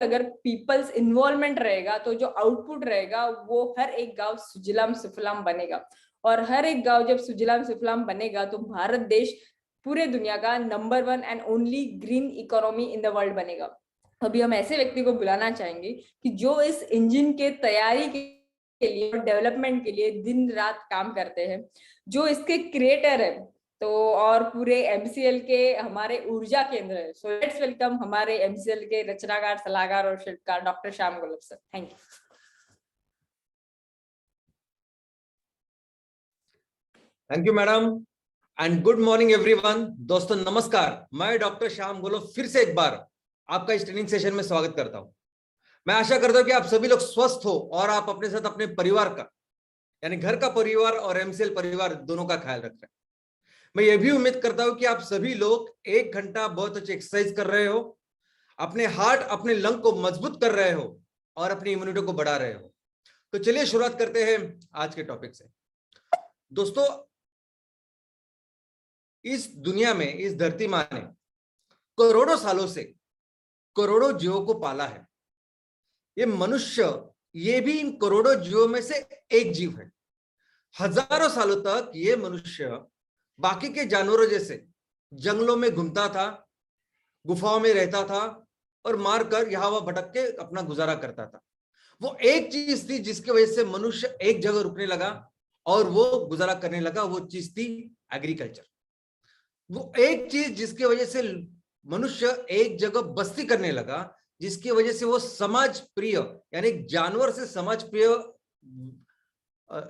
अगर peoples involvement रहेगा तो जो आउटपुट रहेगा वो हर एक गांव सुजलाम सुफलाम बनेगा। और हर एक गांव जब सुजलाम सुफलाम बनेगा तो भारत देश पूरे दुनिया का number 1 and only green economy in the world बनेगा। अभी हम ऐसे व्यक्ति को बुलाना चाहेंगे कि जो इस इंजन के तैयारी के लिए और डेवलपमेंट के लिए दिन रात काम करते हैं, जो इसके क्रिएटर है तो और पूरे एमसीएल के हमारे ऊर्जा केंद्र है। सो लेट्स वेलकम हमारे एमसीएल के रचनाकार, सलाहकार और शिल्पकार doctor Shyam Golab sir. Thank you. Thank you madam and good morning everyone. दोस्तों नमस्कार, मैं डॉक्टर श्याम गोलब फिर से एक बार आपका इस ट्रेनिंग सेशन में स्वागत करता हूं। मैं आशा करता हूं कि आप सभी लोग स्वस्थ हो और आप अपने साथ अपने परिवार का, यानी घर का परिवार और एमसीएल परिवार दोनों का ख्याल रख रहे हैं। मैं ये भी उम्मीद करता हूं कि आप सभी लोग 1 घंटा बहुत अच्छी एक्सरसाइज कर रहे हो, अपने हार्ट अपने लंग को मजबूत कर रहे हो और अपनी इम्यूनिटी को बढ़ा रहे हो। तो चलिए शुरुआत करते हैं आज के टॉपिक से। दोस्तों, इस दुनिया में, इस धरती मां ने करोड़ों सालों से करोड़ों जीवों को पाला है। ये मनुष्य, ये भी इन करोड़ों जीवों में से एक जीव है। हजारों सालों तक ये मनुष्य बाकी के जानवरों जैसे जंगलों में घूमता था, गुफाओं में रहता था और मारकर यहां वहां भटक के अपना गुजारा करता था। वो एक चीज थी जिसकी वजह से मनुष्य एक जगह रुकने लगा और वो गुजारा करने लगा, वो चीज थी एग्रीकल्चर। वो एक चीज जिसकी वजह से मनुष्य एक जगह बस्ती करने लगा, जिसकी वजह से वो समाज प्रिय, यानी जानवर से समाज प्रिय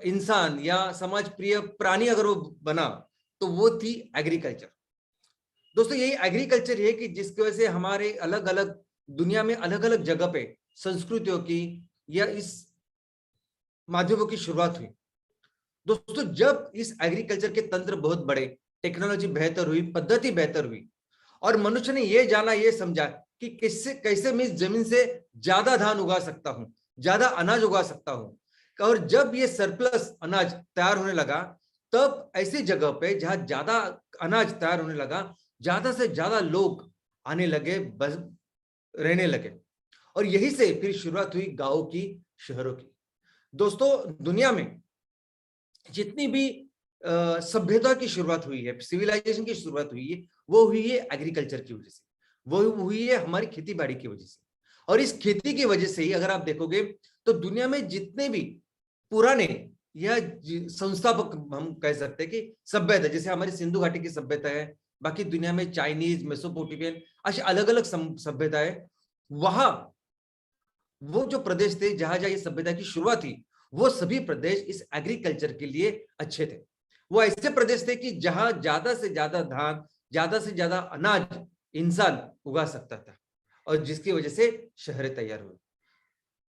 इंसान या समाज प्रिय प्राणी अगर वो बना तो वो थी एग्रीकल्चर। दोस्तों, यही एग्रीकल्चर है कि जिसकी वजह से हमारे अलग अलग दुनिया में अलग अलग जगह पे संस्कृतियों की या इस माध्यमों की शुरुआत हुई। दोस्तों, जब इस एग्रीकल्चर के तंत्र बहुत बड़े, टेक्नोलॉजी बेहतर हुई, पद्धति बेहतर हुई और मनुष्य ने यह जाना, यह समझा कि कैसे कैसे मैं इस जमीन से ज्यादा धान उगा सकता हूं, ज्यादा अनाज उगा सकता हूं। और जब ये सरप्लस अनाज तैयार होने लगा, तब ऐसी जगह पे जहां ज्यादा अनाज तैयार होने लगा, ज्यादा से ज्यादा लोग आने लगे, बस रहने लगे। और यही से फिर शुरुआत हुई गांवों की, शहरों की। दोस्तों, दुनिया में जितनी भी सभ्यता की शुरुआत हुई है, सिविलाइजेशन की शुरुआत हुई है, वो हुई है एग्रीकल्चर की वजह से, वो हुई है हमारी खेती बाड़ी की वजह से। और इस खेती की वजह से ही अगर आप देखोगे तो दुनिया में जितने भी पुराने या संस्थापक हम कह सकते हैं कि सभ्यता, जैसे हमारी सिंधु घाटी की सभ्यता है, बाकी दुनिया में चाइनीज, मेसोपोटामियन, ऐसी अलग अलग सभ्यता है। वहां वो जो प्रदेश थे जहां जहां ये सभ्यता की शुरुआत हुई, वो सभी प्रदेश इस एग्रीकल्चर के लिए अच्छे थे। वो ऐसे प्रदेश थे कि जहां ज्यादा से ज्यादा धान, ज्यादा से ज्यादा अनाज इंसान उगा सकता था और जिसकी वजह से शहरें तैयार हुई।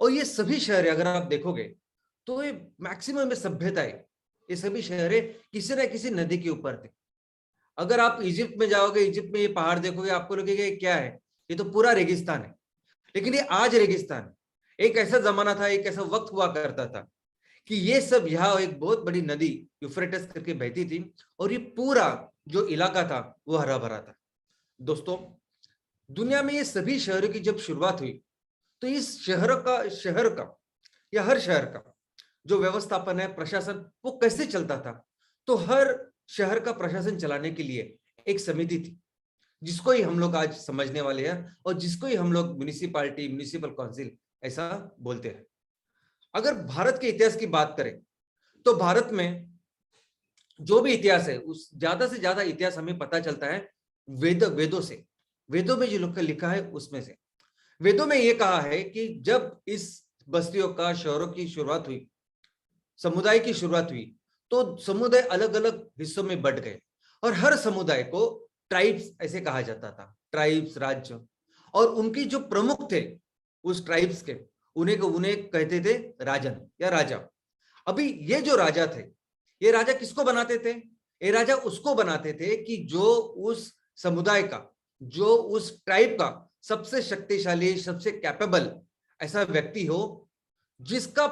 और ये सभी शहर अगर आप देखोगे तो ये मैक्सिमम में सभ्यताएं, ये सभी शहरें किसी न किसी नदी के ऊपर थे। अगर आप इजिप्ट में जाओगे, इजिप्ट में ये पहाड़ देखोगे, आपको लगेगा ये क्या है, ये तो पूरा रेगिस्तान है। लेकिन ये आज रेगिस्तान है। एक ऐसा जमाना था, एक ऐसा वक्त हुआ करता था कि ये सब यहाँ एक बहुत बड़ी नदी यूफ्रेटिस करके बहती थी और ये पूरा जो इलाका था वो हरा भरा था। दोस्तों, दुनिया में ये सभी शहरों की जब शुरुआत हुई तो इस शहर का या हर शहर का जो व्यवस्थापन है, प्रशासन, वो कैसे चलता था। तो हर शहर का प्रशासन चलाने के लिए एक समिति थी, जिसको ही हम लोग आज समझने वाले हैं और जिसको ही हम लोग म्युनिसिपालिटी, म्युनिसिपल काउंसिल ऐसा बोलते हैं। अगर भारत के इतिहास की बात करें तो भारत में जो भी इतिहास है, उस ज्यादा से ज्यादा इतिहास हमें पता चलता है वेदों से। वेदों में जो लिखा है उसमें से, वेदों में यह कहा है कि जब इस बस्तियों का, शहरों की शुरुआत हुई, समुदाय की शुरुआत हुई, तो समुदाय अलग अलग हिस्सों में बंट गए और हर समुदाय को ट्राइब्स ऐसे कहा जाता था, ट्राइब्स, राज्य। और उनकी जो प्रमुख थे उस ट्राइब्स के, उन्हें कहते थे राजन या राजा। अभी ये जो राजा थे, ये राजा किसको बनाते थे? ये राजा उसको बनाते थे कि जो उस समुदाय का, जो उस ट्राइब का सबसे शक्तिशाली, सबसे कैपेबल ऐसा व्यक्ति हो, जिसका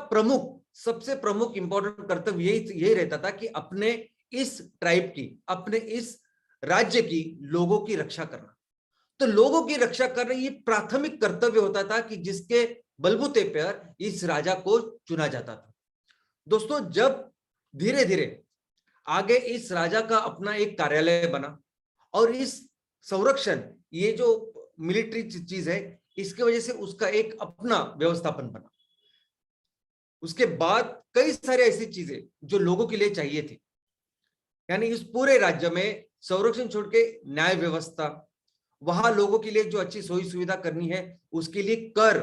सबसे प्रमुख इंपॉर्टेंट कर्तव्य यही रहता था कि अपने इस ट्राइब की, अपने इस राज्य की लोगों की रक्षा करना। तो लोगों की रक्षा करना ये प्राथमिक कर्तव्य होता था कि जिसके बलबूते पर इस राजा को चुना जाता था। दोस्तों, जब धीरे धीरे आगे इस राजा का अपना एक कार्यालय बना और इस संरक्षण, ये जो मिलिट्री चीज है, इसकी वजह से उसका एक अपना व्यवस्थापन बना। उसके बाद कई सारी ऐसी चीजें जो लोगों के लिए चाहिए थी, यानी इस पूरे राज्य में संरक्षण छोड़ के न्याय व्यवस्था, वहां लोगों के लिए जो अच्छी सोई सुविधा करनी है उसके लिए कर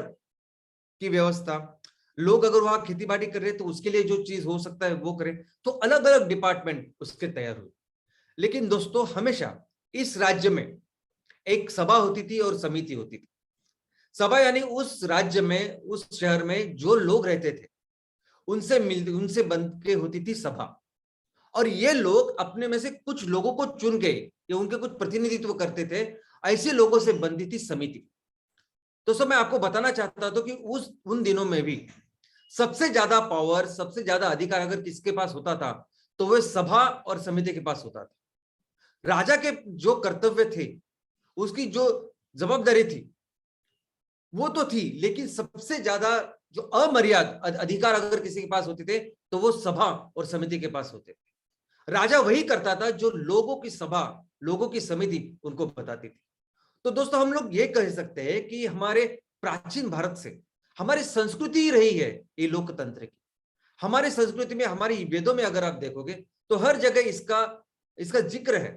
की व्यवस्था, लोग अगर वहां खेती बाड़ी कर रहे हैं तो उसके लिए जो चीज हो सकता है वो करें, तो अलग अलग डिपार्टमेंट उसके तैयार हुए। लेकिन दोस्तों, हमेशा इस राज्य में एक सभा होती थी और समिति होती थी। सभा यानी उस राज्य में, उस शहर में जो लोग रहते थे उनसे बन के होती थी सभा, और ये लोग अपने में से कुछ लोगों को चुन के या उनके कुछ प्रतिनिधित्व करते थे, ऐसे लोगों से बनती थी समिति। तो सब मैं आपको बताना चाहता था कि उन दिनों में भी सबसे ज्यादा पावर, सबसे ज्यादा अधिकार अगर किसके पास होता था तो वह सभा और समिति के पास होता था। राजा के जो कर्तव्य थे, उसकी जो जवाबदारी थी वो तो थी, लेकिन सबसे ज्यादा जो अमर्याद अधिकार अगर किसी के पास होते थे तो वो सभा और समिति के पास होते थे। राजा वही करता था जो लोगों की सभा, लोगों की समिति उनको बताती थी। तो दोस्तों, हम लोग ये कह सकते हैं कि हमारे प्राचीन भारत से हमारी संस्कृति ही रही है ये लोकतंत्र की। हमारी संस्कृति में, हमारी वेदों में अगर आप देखोगे तो हर जगह इसका जिक्र है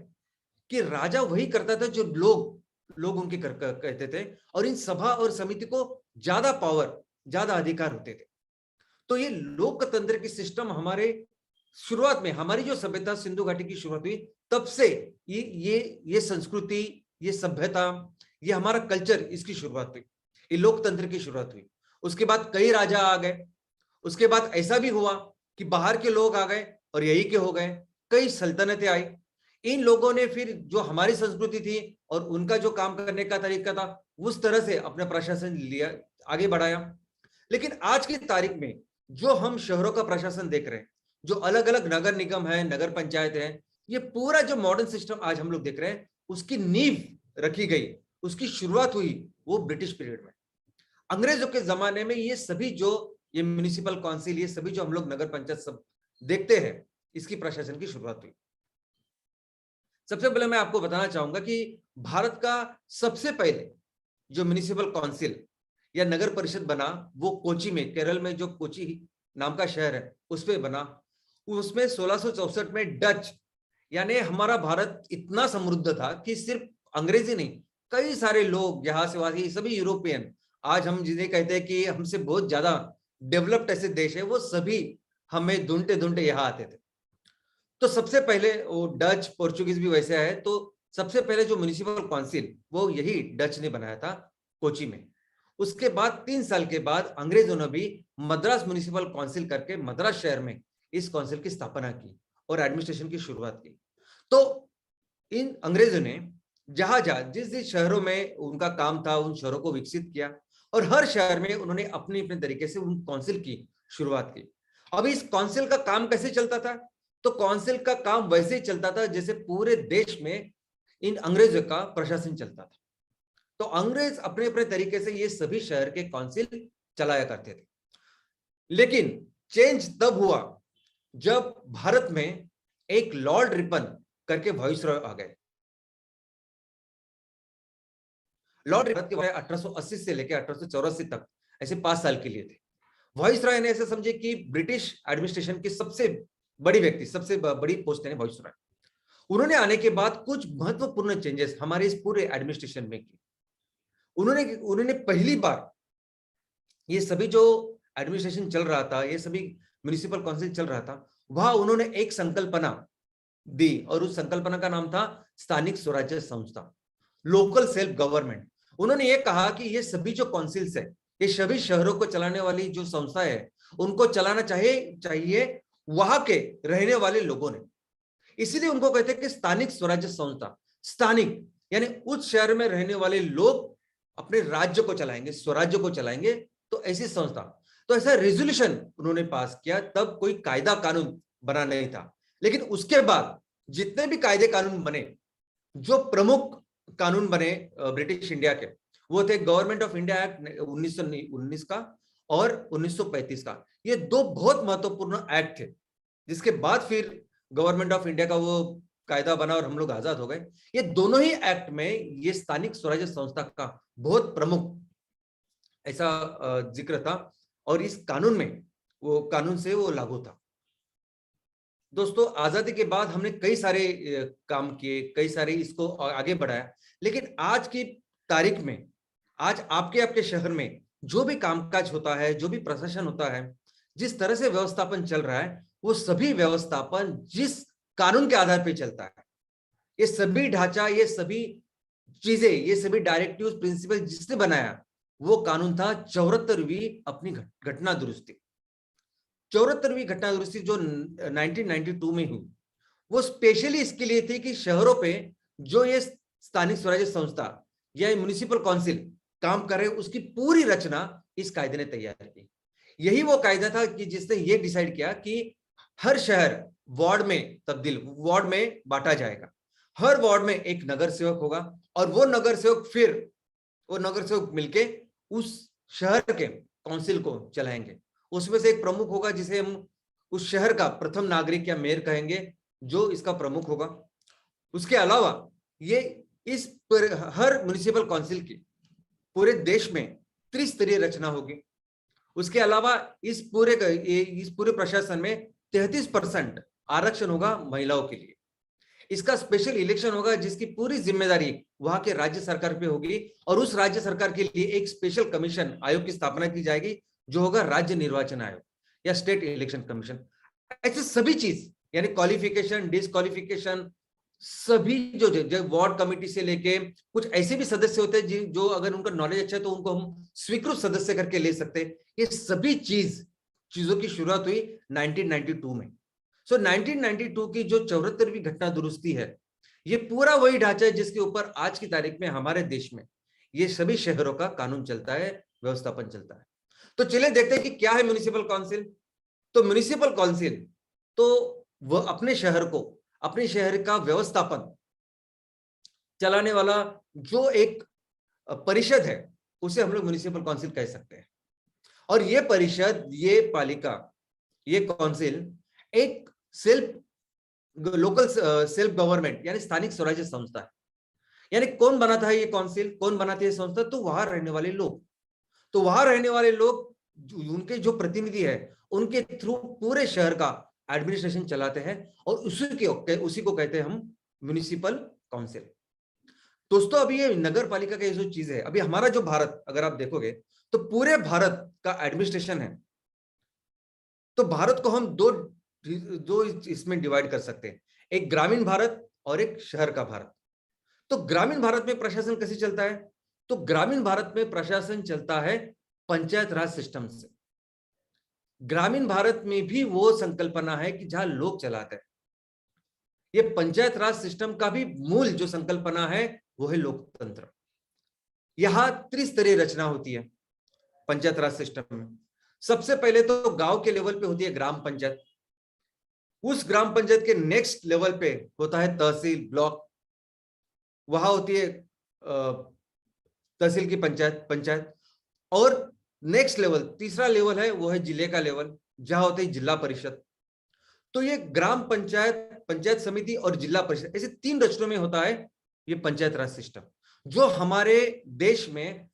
कि राजा वही करता था जो लोग उनके कहते थे, और इन सभा और समिति को ज्यादा पावर, ज्यादा अधिकार होते थे। तो ये लोकतंत्र की सिस्टम हमारे शुरुआत में, हमारी जो सभ्यता सिंधु घाटी की शुरुआत हुई तब से ये संस्कृति, ये सभ्यता, ये हमारा कल्चर, इसकी शुरुआत हुई, ये लोकतंत्र की शुरुआत हुई। उसके बाद कई राजा आ गए, उसके बाद ऐसा भी हुआ कि बाहर के लोग आ गए और यही के हो गए, कई सल्तनतें आई। इन लोगों ने फिर जो हमारी संस्कृति थी और उनका जो काम करने का तरीका था उस तरह से अपना प्रशासन लिया, आगे बढ़ाया। लेकिन आज की तारीख में जो हम शहरों का प्रशासन देख रहे हैं, जो अलग अलग नगर निगम है, नगर पंचायत है, ये पूरा जो मॉडर्न सिस्टम आज हम लोग देख रहे हैं, उसकी नींव रखी गई, उसकी शुरुआत हुई वो ब्रिटिश पीरियड में। अंग्रेजों के जमाने में ये सभी जो ये म्युनिसिपल काउंसिल, ये सभी जो हम लोग नगर पंचायत सब देखते हैं, इसकी प्रशासन की शुरुआत हुई। सबसे पहले मैं आपको बताना चाहूंगा कि भारत का सबसे पहले जो म्युनिसिपल काउंसिल या नगर परिषद बना वो कोची में, केरल में जो कोची नाम का शहर है उस पे बना। उसमें 1664 में डच, यानी हमारा भारत इतना समृद्ध था कि सिर्फ अंग्रेजी नहीं, कई सारे लोग यहाँ से वहां, सभी यूरोपियन, आज हम जिन्हें कहते हैं कि हमसे बहुत ज्यादा डेवलप्ड ऐसे देश है, वो सभी हमें ढूंढते ढूंढते यहाँ आते थे। तो सबसे पहले वो डच, पोर्चुगीज भी वैसे है, तो सबसे पहले जो म्युनिसिपल काउंसिल वो यही डच ने बनाया था कोची में। उसके बाद 3 साल के बाद अंग्रेजों ने भी मद्रास म्युनिसिपल काउंसिल करके मद्रास शहर में इस काउंसिल की स्थापना की और एडमिनिस्ट्रेशन की शुरुआत की। तो इन अंग्रेजों ने जहां जहां जिस जिस शहरों में उनका काम था उन शहरों को विकसित किया, और हर शहर में उन्होंने अपने अपने तरीके से उन काउंसिल की शुरुआत की। अब इस काउंसिल का काम कैसे चलता था? तो काउंसिल का काम वैसे ही चलता था जैसे पूरे देश में इन अंग्रेजों का प्रशासन चलता था। तो अंग्रेज अपने अपने तरीके से ये सभी शहर के काउंसिल चलाया करते थे। लेकिन चेंज तब हुआ जब भारत में एक लॉर्ड रिपन करके वाइसरॉय आ गए। लॉर्ड रिपन के 1880 से लेकर 1884 तक ऐसे 5 साल के लिए थे। वाइसरॉय ने ऐसे समझे कि ब्रिटिश एडमिनिस्ट्रेशन की सबसे बड़ी व्यक्ति, सबसे बड़ी पोस्ट है वाइसरॉय। उन्होंने आने के बाद कुछ महत्वपूर्ण चेंजेस हमारे इस पूरे एडमिनिस्ट्रेशन में की। उन्होंने पहली बार ये सभी जो एडमिनिस्ट्रेशन चल रहा था, ये सभी म्युनिसिपल काउंसिल चल रहा था, वहां उन्होंने एक संकल्पना दी और उस संकल्पना का नाम था स्थानिक स्वराज्य संस्था, लोकल सेल्फ गवर्नमेंट। उन्होंने ये कहा कि ये सभी जो काउंसिल्स है, ये सभी शहरों को चलाने वाली जो संस्था है, उनको चलाना चाहिए वहां के रहने वाले लोगों ने। इसीलिए उनको कहते हैं कि स्थानिक स्वराज्य संस्था। स्थानिक यानी उस शहर में रहने वाले लोग अपने राज्य को चलाएंगे, स्वराज्य को चलाएंगे, तो ऐसी संस्था। तो ऐसा रेजोल्यूशन उन्होंने पास किया। तब कोई कायदा कानून बना नहीं था, लेकिन उसके बाद जितने भी कायदे कानून बने, जो प्रमुख कानून बने ब्रिटिश इंडिया के, वो थे गवर्नमेंट ऑफ इंडिया एक्ट 1919 का और 1935 का। ये दो बहुत महत्वपूर्ण एक्ट थे, जिसके बाद फिर गवर्नमेंट ऑफ इंडिया का वो कायदा बना और हम लोग आजाद हो गए। ये दोनों ही एक्ट में ये स्थानिक स्वराज्य संस्था का बहुत प्रमुख ऐसा जिक्र था, और इस कानून में वो कानून से वो लागू था। दोस्तों, आजादी के बाद हमने कई सारे काम किए, कई सारे इसको आगे बढ़ाया, लेकिन आज की तारीख में, आज आपके आपके शहर में जो भी कामकाज होता है, जो भी प्रशासन होता है, जिस तरह से व्यवस्थापन चल रहा है, वो सभी व्यवस्थापन जिस कानून के आधार पर चलता है। ये सभी ढांचा, ये सभी चीजें, ये सभी डायरेक्टिव्स, प्रिंसिपल जिसने बनाया वो कानून था 74वीं अपनी घटना दुरुस्ती। 74वीं घटना दुरुस्ती जो 1992 में हुई, वो स्पेशली इसके लिए थी कि शहरों पे जो ये स्थानिक स्वराज्य संस्था या म्युनिसिपल काउंसिल काम कर रहे, उसकी पूरी रचना इस कायदे ने तैयार की। यही वो कायदा था कि जिसने ये डिसाइड किया कि हर शहर वार्ड में बांटा जाएगा। हर वार्ड में एक नगर सेवक होगा, और वो नगर सेवक मिलके उस शहर के काउंसिल को चलाएंगे। उसमें से एक प्रमुख होगा, जिसे हम उस शहर का प्रथम नागरिक या मेयर कहेंगे, जो इसका प्रमुख होगा। उसके अलावा ये हर म्युनिसिपल काउंसिल की पूरे देश में त्रिस्तरीय रचना होगी। उसके अलावा इस पूरे प्रशासन में 33% आरक्षण होगा महिलाओं के लिए। इसका स्पेशल इलेक्शन होगा, जिसकी पूरी जिम्मेदारी वहां के राज्य सरकार पे होगी, और उस राज्य सरकार के लिए एक स्पेशल कमीशन आयोग की स्थापना की जाएगी, जो होगा राज्य निर्वाचन आयोग या स्टेट इलेक्शन कमीशन। ऐसे सभी चीज, यानी क्वालिफिकेशन, डिस्क्वालिफिकेशन, सभी जो वार्ड कमेटी से लेके कुछ ऐसे भी सदस्य होते हैं जो अगर उनका नॉलेज अच्छा है तो उनको हम स्वीकृत सदस्य करके ले सकते हैं। ये सभी चीजों की शुरुआत हुई 1992 में। 1992 की जो 74वीं घटना दुरुस्ती है, ये पूरा वही ढांचा है जिसके ऊपर आज की तारीख में हमारे देश में ये सभी शहरों का कानून चलता है, व्यवस्थापन चलता है। तो चलिए देखते हैं कि क्या है म्युनिसिपल काउंसिल। तो म्युनिसिपल काउंसिल तो वह अपने शहर का व्यवस्थापन चलाने वाला जो एक परिषद है, उसे हम लोग म्युनिसिपल काउंसिल कह सकते हैं। और ये परिषद, ये पालिका, ये काउंसिल एक लोकल सेल्फ गवर्नमेंट यानी स्थानिक स्वराज्य संस्था है। यानी कौन बनाता है ये काउंसिल, कौन बनाती है संस्था? तो वहां रहने वाले लोग उनके जो प्रतिनिधि है, उनके थ्रू पूरे शहर का एडमिनिस्ट्रेशन चलाते हैं, और उसी को कहते हैं हम म्युनिसिपल काउंसिल। दोस्तों, अभी ये नगर पालिका का जो चीज है, अभी हमारा जो भारत अगर आप देखोगे तो पूरे भारत का एडमिनिस्ट्रेशन है, तो भारत को हम दो इसमें डिवाइड कर सकते हैं, एक ग्रामीण भारत और एक शहर का भारत। तो ग्रामीण भारत में प्रशासन कैसे चलता है? तो ग्रामीण भारत में प्रशासन चलता है पंचायत राज सिस्टम से। ग्रामीण भारत में भी वो संकल्पना है कि जहां लोग चलाते हैं। ये पंचायत राज सिस्टम का भी मूल जो संकल्पना है वो है लोकतंत्र। यहां त्रिस्तरीय रचना होती है पंचायत राज सिस्टम में। सबसे पहले तो गांव के लेवल पे होती है ग्राम पंचायत। उस ग्राम पंचायत के नेक्स्ट लेवल पे होता है तहसील, ब्लॉक। वहां होती है तहसील की पंचायत। और नेक्स्ट लेवल, तीसरा लेवल है वो है जिले का लेवल, जहां होती है जिला परिषद। तो ये ग्राम पंचायत, पंचायत समिति और जिला परिषद, ऐसे 3 रचनों में होता है ये पंचायत राज सिस्टम, जो हमारे देश में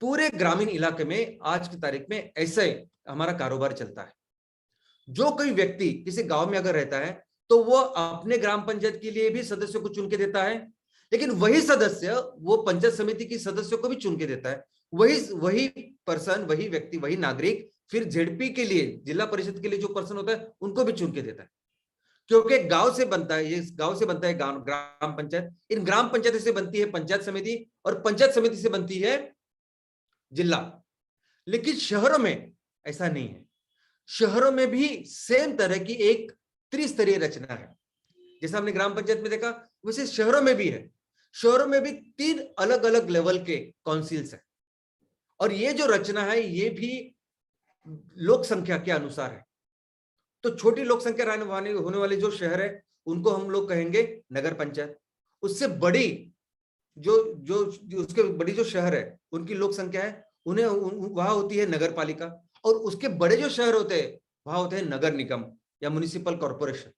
पूरे ग्रामीण इलाके में आज की तारीख में ऐसे हमारा कारोबार चलता है। जो कोई व्यक्ति किसी गांव में अगर रहता है तो वो अपने ग्राम पंचायत के लिए भी सदस्यों को चुन के देता है, लेकिन वही सदस्य वो पंचायत समिति के सदस्यों को भी चुन के देता है। वही पर्सन, वही व्यक्ति, वही नागरिक फिर जेडपी के लिए, जिला परिषद के लिए जो पर्सन होता है, उनको भी चुन के देता है। क्योंकि गांव से बनता है, ये गांव से बनता है ग्राम पंचायत। इन ग्राम पंचायत से बनती है पंचायत समिति, और पंचायत समिति से बनती है जिला। लेकिन शहरों में ऐसा नहीं है। शहरों में भी सेम तरह की एक त्रिस्तरीय रचना है। जैसा हमने ग्राम पंचायत में देखा, वैसे शहरों में भी है। शहरों में भी 3 अलग अलग लेवल के काउंसिल्स हैं, और ये जो रचना है ये भी लोक संख्या के अनुसार है। तो छोटी लोक संख्या होने वाले जो शहर है, उनको हम लोग कहेंगे नगर पंचायत। उससे बड़ी जो जो उसके बड़ी जो शहर है उनकी लोक संख्या है, उन्हें वहां होती है नगर पालिका, और उसके बड़े जो शहर होते हैं वहां होते हैं नगर निगम या म्युनिसिपल कॉर्पोरेशन।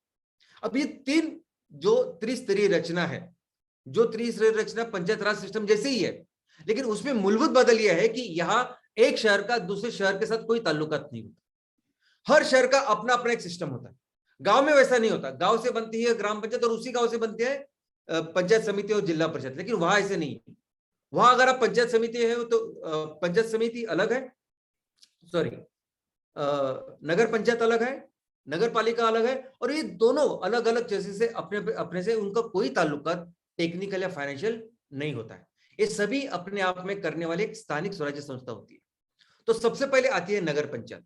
अब ये तीन जो त्रिस्तरीय रचना है, जो त्रिस्तरीय रचना पंचायत राज सिस्टम जैसे ही है, लेकिन उसमें मूलभूत बदल यह है कि यहाँ एक शहर का दूसरे शहर के साथ कोई ताल्लुकात नहीं होता। हर शहर का अपना अपना एक सिस्टम होता है। गांव में वैसा नहीं होता, गांव से बनती है ग्राम पंचायत और उसी गांव से बनती है पंचायत समिति और जिला परिषद, लेकिन वहां ऐसे नहीं है। वहां अगर आप पंचायत समिति है तो पंचायत समिति अलग है, सॉरी नगर पंचायत अलग है, नगर पालिका अलग है, और ये दोनों अलग अलग जैसे से अपने अपने से उनका कोई ताल्लुकात टेक्निकल या फाइनेंशियल नहीं होता है। ये सभी अपने आप में करने वाली एक स्थानिक स्वराज्य संस्था होती है। तो सबसे पहले आती है नगर पंचायत।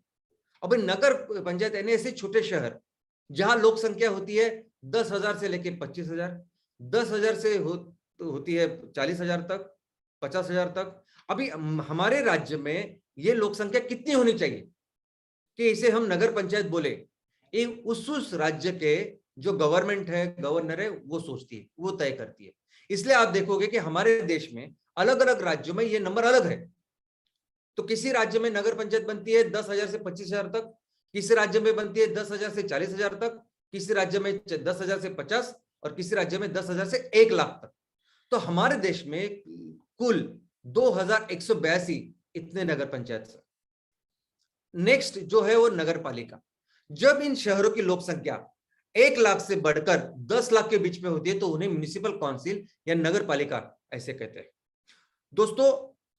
अब नगर पंचायत यानी ऐसे छोटे शहर जहां लोक संख्या होती है 10,000 से लेकर 25,000, 10,000 से होती है 40,000 तक, 50,000 तक। अभी हमारे राज्य में ये लोक संख्या कितनी होनी चाहिए कि इसे हम नगर पंचायत बोले, ये उस राज्य के जो गवर्नमेंट है, गवर्नर है, वो सोचती है, वो तय करती है। इसलिए आप देखोगे कि हमारे देश में अलग अलग राज्यों में ये नंबर अलग है। तो किसी राज्य में नगर पंचायत बनती है 10,000 से 25,000 तक, किसी राज्य में बनती है 10,000 से 40,000 तक, किसी राज्य में 10,000 से 50, और किसी राज्य में 10,000 से 1,00,000 तक। तो हमारे देश में कुल 2,182 इतने नगर पंचायत। नेक्स्ट जो है वो नगर पालिका। जब इन शहरों की लोक संख्या 1,00,000 से बढ़कर 10,00,000 के बीच में होती है तो उन्हें म्युनिसिपल काउंसिल या नगर पालिका ऐसे कहते हैं। दोस्तों,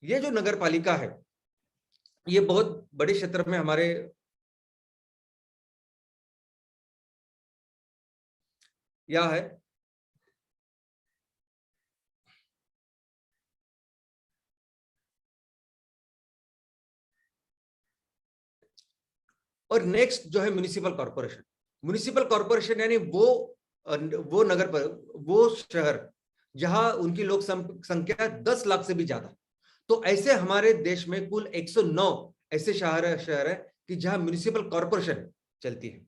ये जो नगर पालिका है ये बहुत बड़े क्षेत्र में हमारे यह है। और नेक्स्ट जो है म्युनिसिपल कॉर्पोरेशन। म्युनिसिपल कॉर्पोरेशन यानी वो नगर पर वो शहर जहां उनकी लोक संख्या 10,00,000 से भी ज्यादा। तो ऐसे हमारे देश में कुल 109 ऐसे शहर है कि जहां म्युनिसिपल कॉर्पोरेशन चलती है।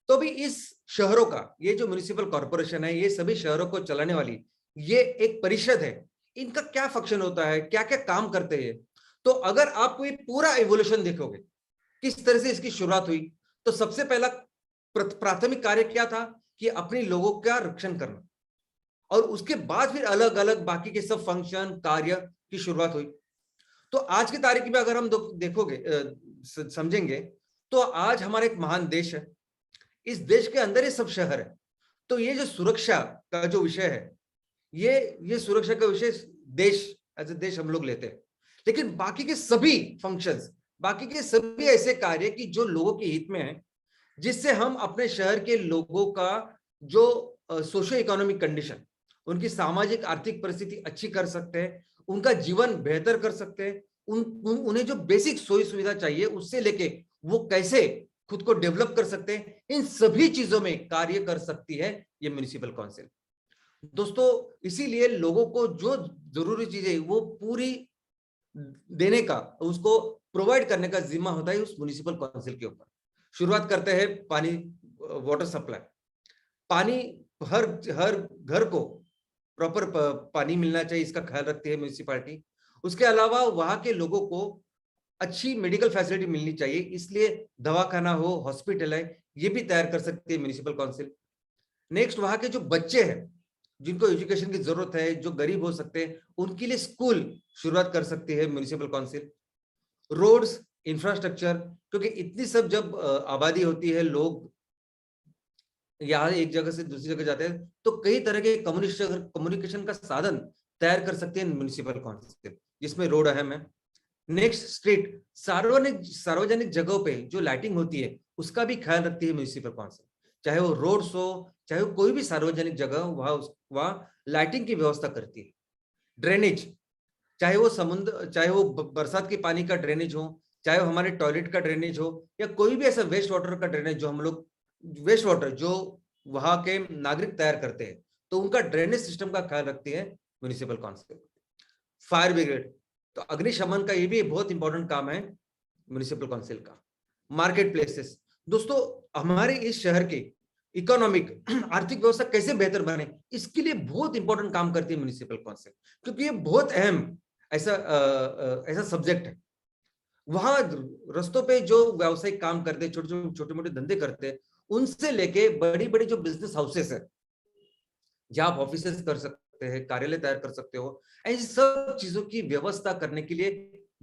तो भी इस शहरों का ये जो म्युनिसिपल कॉर्पोरेशन है, ये सभी शहरों को चलाने वाली ये एक परिषद है। इनका क्या फंक्शन होता है, क्या क्या काम करते हैं, तो अगर आप ये पूरा एवोल्यूशन देखोगे किस तरह से इसकी शुरुआत हुई, तो सबसे पहला प्राथमिक कार्य क्या था कि अपने लोगों का रक्षण करना, और उसके बाद फिर अलग अलग बाकी के सब फंक्शन कार्य की शुरुआत हुई। तो आज की तारीख में अगर हम देखोगे समझेंगे तो आज हमारा एक महान देश है, इस देश के अंदर ये सब शहर है। तो ये जो सुरक्षा का जो विषय है, ये सुरक्षा का विषय देश एज ए देश हम लोग लेते हैं, लेकिन बाकी के सभी फंक्शंस, बाकी के सभी ऐसे कार्य कि जो लोगों के हित में है, जिससे हम अपने शहर के लोगों का जो सोशियो इकोनॉमिक कंडीशन, उनकी सामाजिक आर्थिक परिस्थिति अच्छी कर सकते हैं, उनका जीवन बेहतर कर सकते हैं, उन्हें जो बेसिक सुविधा चाहिए उससे लेके वो कैसे खुद को डेवलप कर सकते हैं, इन सभी चीजों में कार्य कर सकती है ये म्युनिसिपल काउंसिल। दोस्तों, इसीलिए लोगों को जो जरूरी चीजें वो पूरी देने का, उसको प्रोवाइड करने का जिम्मा होता है उस म्युनिसिपल काउंसिल के ऊपर। शुरुआत करते हैं पानी, वाटर सप्लाई। पानी हर हर घर को प्रॉपर पानी मिलना चाहिए, इसका ख्याल रखती है म्युनिसिपैलिटी। उसके अलावा वहां के लोगों को अच्छी मेडिकल फैसिलिटी मिलनी चाहिए, इसलिए दवाखाना हो, हॉस्पिटल है, ये भी तैयार कर सकती है म्युनिसिपल काउंसिल। नेक्स्ट, वहां के जो बच्चे हैं जिनको एजुकेशन की जरूरत है, जो गरीब हो सकते हैं, उनके लिए स्कूल शुरुआत कर सकती है म्युनिसिपल काउंसिल। रोड्स, इंफ्रास्ट्रक्चर, क्योंकि इतनी सब जब आबादी होती है, लोग यहाँ एक जगह से दूसरी जगह जाते हैं, तो कई तरह के कम्युनिकेशन का साधन तैयार कर सकते हैं म्युनिसिपल काउंसिल, जिसमें रोड अहम है। नेक्स्ट, स्ट्रीट, सार्वजनिक जगहों पे जो लाइटिंग होती है उसका भी ख्याल रखती है म्युनिसिपल काउंसिल, चाहे वो रोड्स हो, चाहे वो कोई भी सार्वजनिक जगह हो, वहां लाइटिंग की व्यवस्था करती है। ड्रेनेज, चाहे वो समुद्र, चाहे वो बरसात के पानी का ड्रेनेज हो, चाहे वो हमारे टॉयलेट का ड्रेनेज हो, या कोई भी ऐसा वेस्ट वाटर का ड्रेनेज जो हम लोग वेस्ट वाटर जो वहां के नागरिक तैयार करते हैं, तो उनका ड्रेनेज सिस्टम का ख्याल रखती है म्युनिसिपल काउंसिल। फायर ब्रिगेड, तो अग्निशमन का ये भी बहुत इंपॉर्टेंट काम है म्युनिसिपल काउंसिल का। मार्केट प्लेसेस, दोस्तों हमारे इस शहर के इकोनॉमिक आर्थिक व्यवस्था कैसे बेहतर बने, इसके लिए बहुत इंपॉर्टेंट काम करती है म्युनिसिपल काउंसिल, क्योंकि ये बहुत अहम ऐसा सब्जेक्ट है। वहां रस्तों पे जो व्यावसायिक काम करते, छोटे मोटे धंधे करते, उनसे लेके बड़ी बड़ी जो बिजनेस हाउसेस है, जहां आप ऑफिसेस कर सकते हैं, कार्यालय तैयार कर सकते हो, ऐसी सब चीजों की व्यवस्था करने के लिए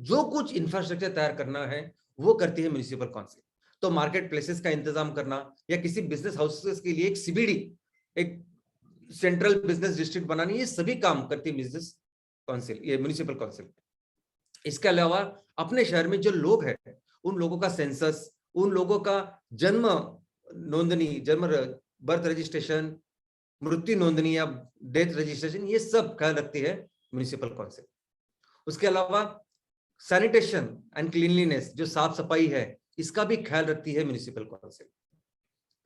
जो कुछ इंफ्रास्ट्रक्चर तैयार करना है वो करती है म्युनिसिपल काउंसिल। तो मार्केट प्लेसेस का इंतजाम करना या किसी बिजनेस हाउसेस के लिए एक सीबीडी, एक सेंट्रल बिजनेस डिस्ट्रिक्ट बनानी, ये सभी काम करती है बिजनेस काउंसिल, ये म्युनिसिपल काउंसिल। इसके अलावा अपने शहर में जो लोग हैं उन लोगों का सेंसस, उन लोगों का जन्म नोंदनी, जन्म बर्थ रजिस्ट्रेशन, मृत्यु नोंदनी या डेथ रजिस्ट्रेशन, ये सब ख्याल रखती है म्युनिसिपल काउंसिल। उसके अलावा सैनिटेशन एंड क्लीनलीनेस, जो साफ सफाई है, इसका भी ख्याल रखती है म्युनिसिपल काउंसिल।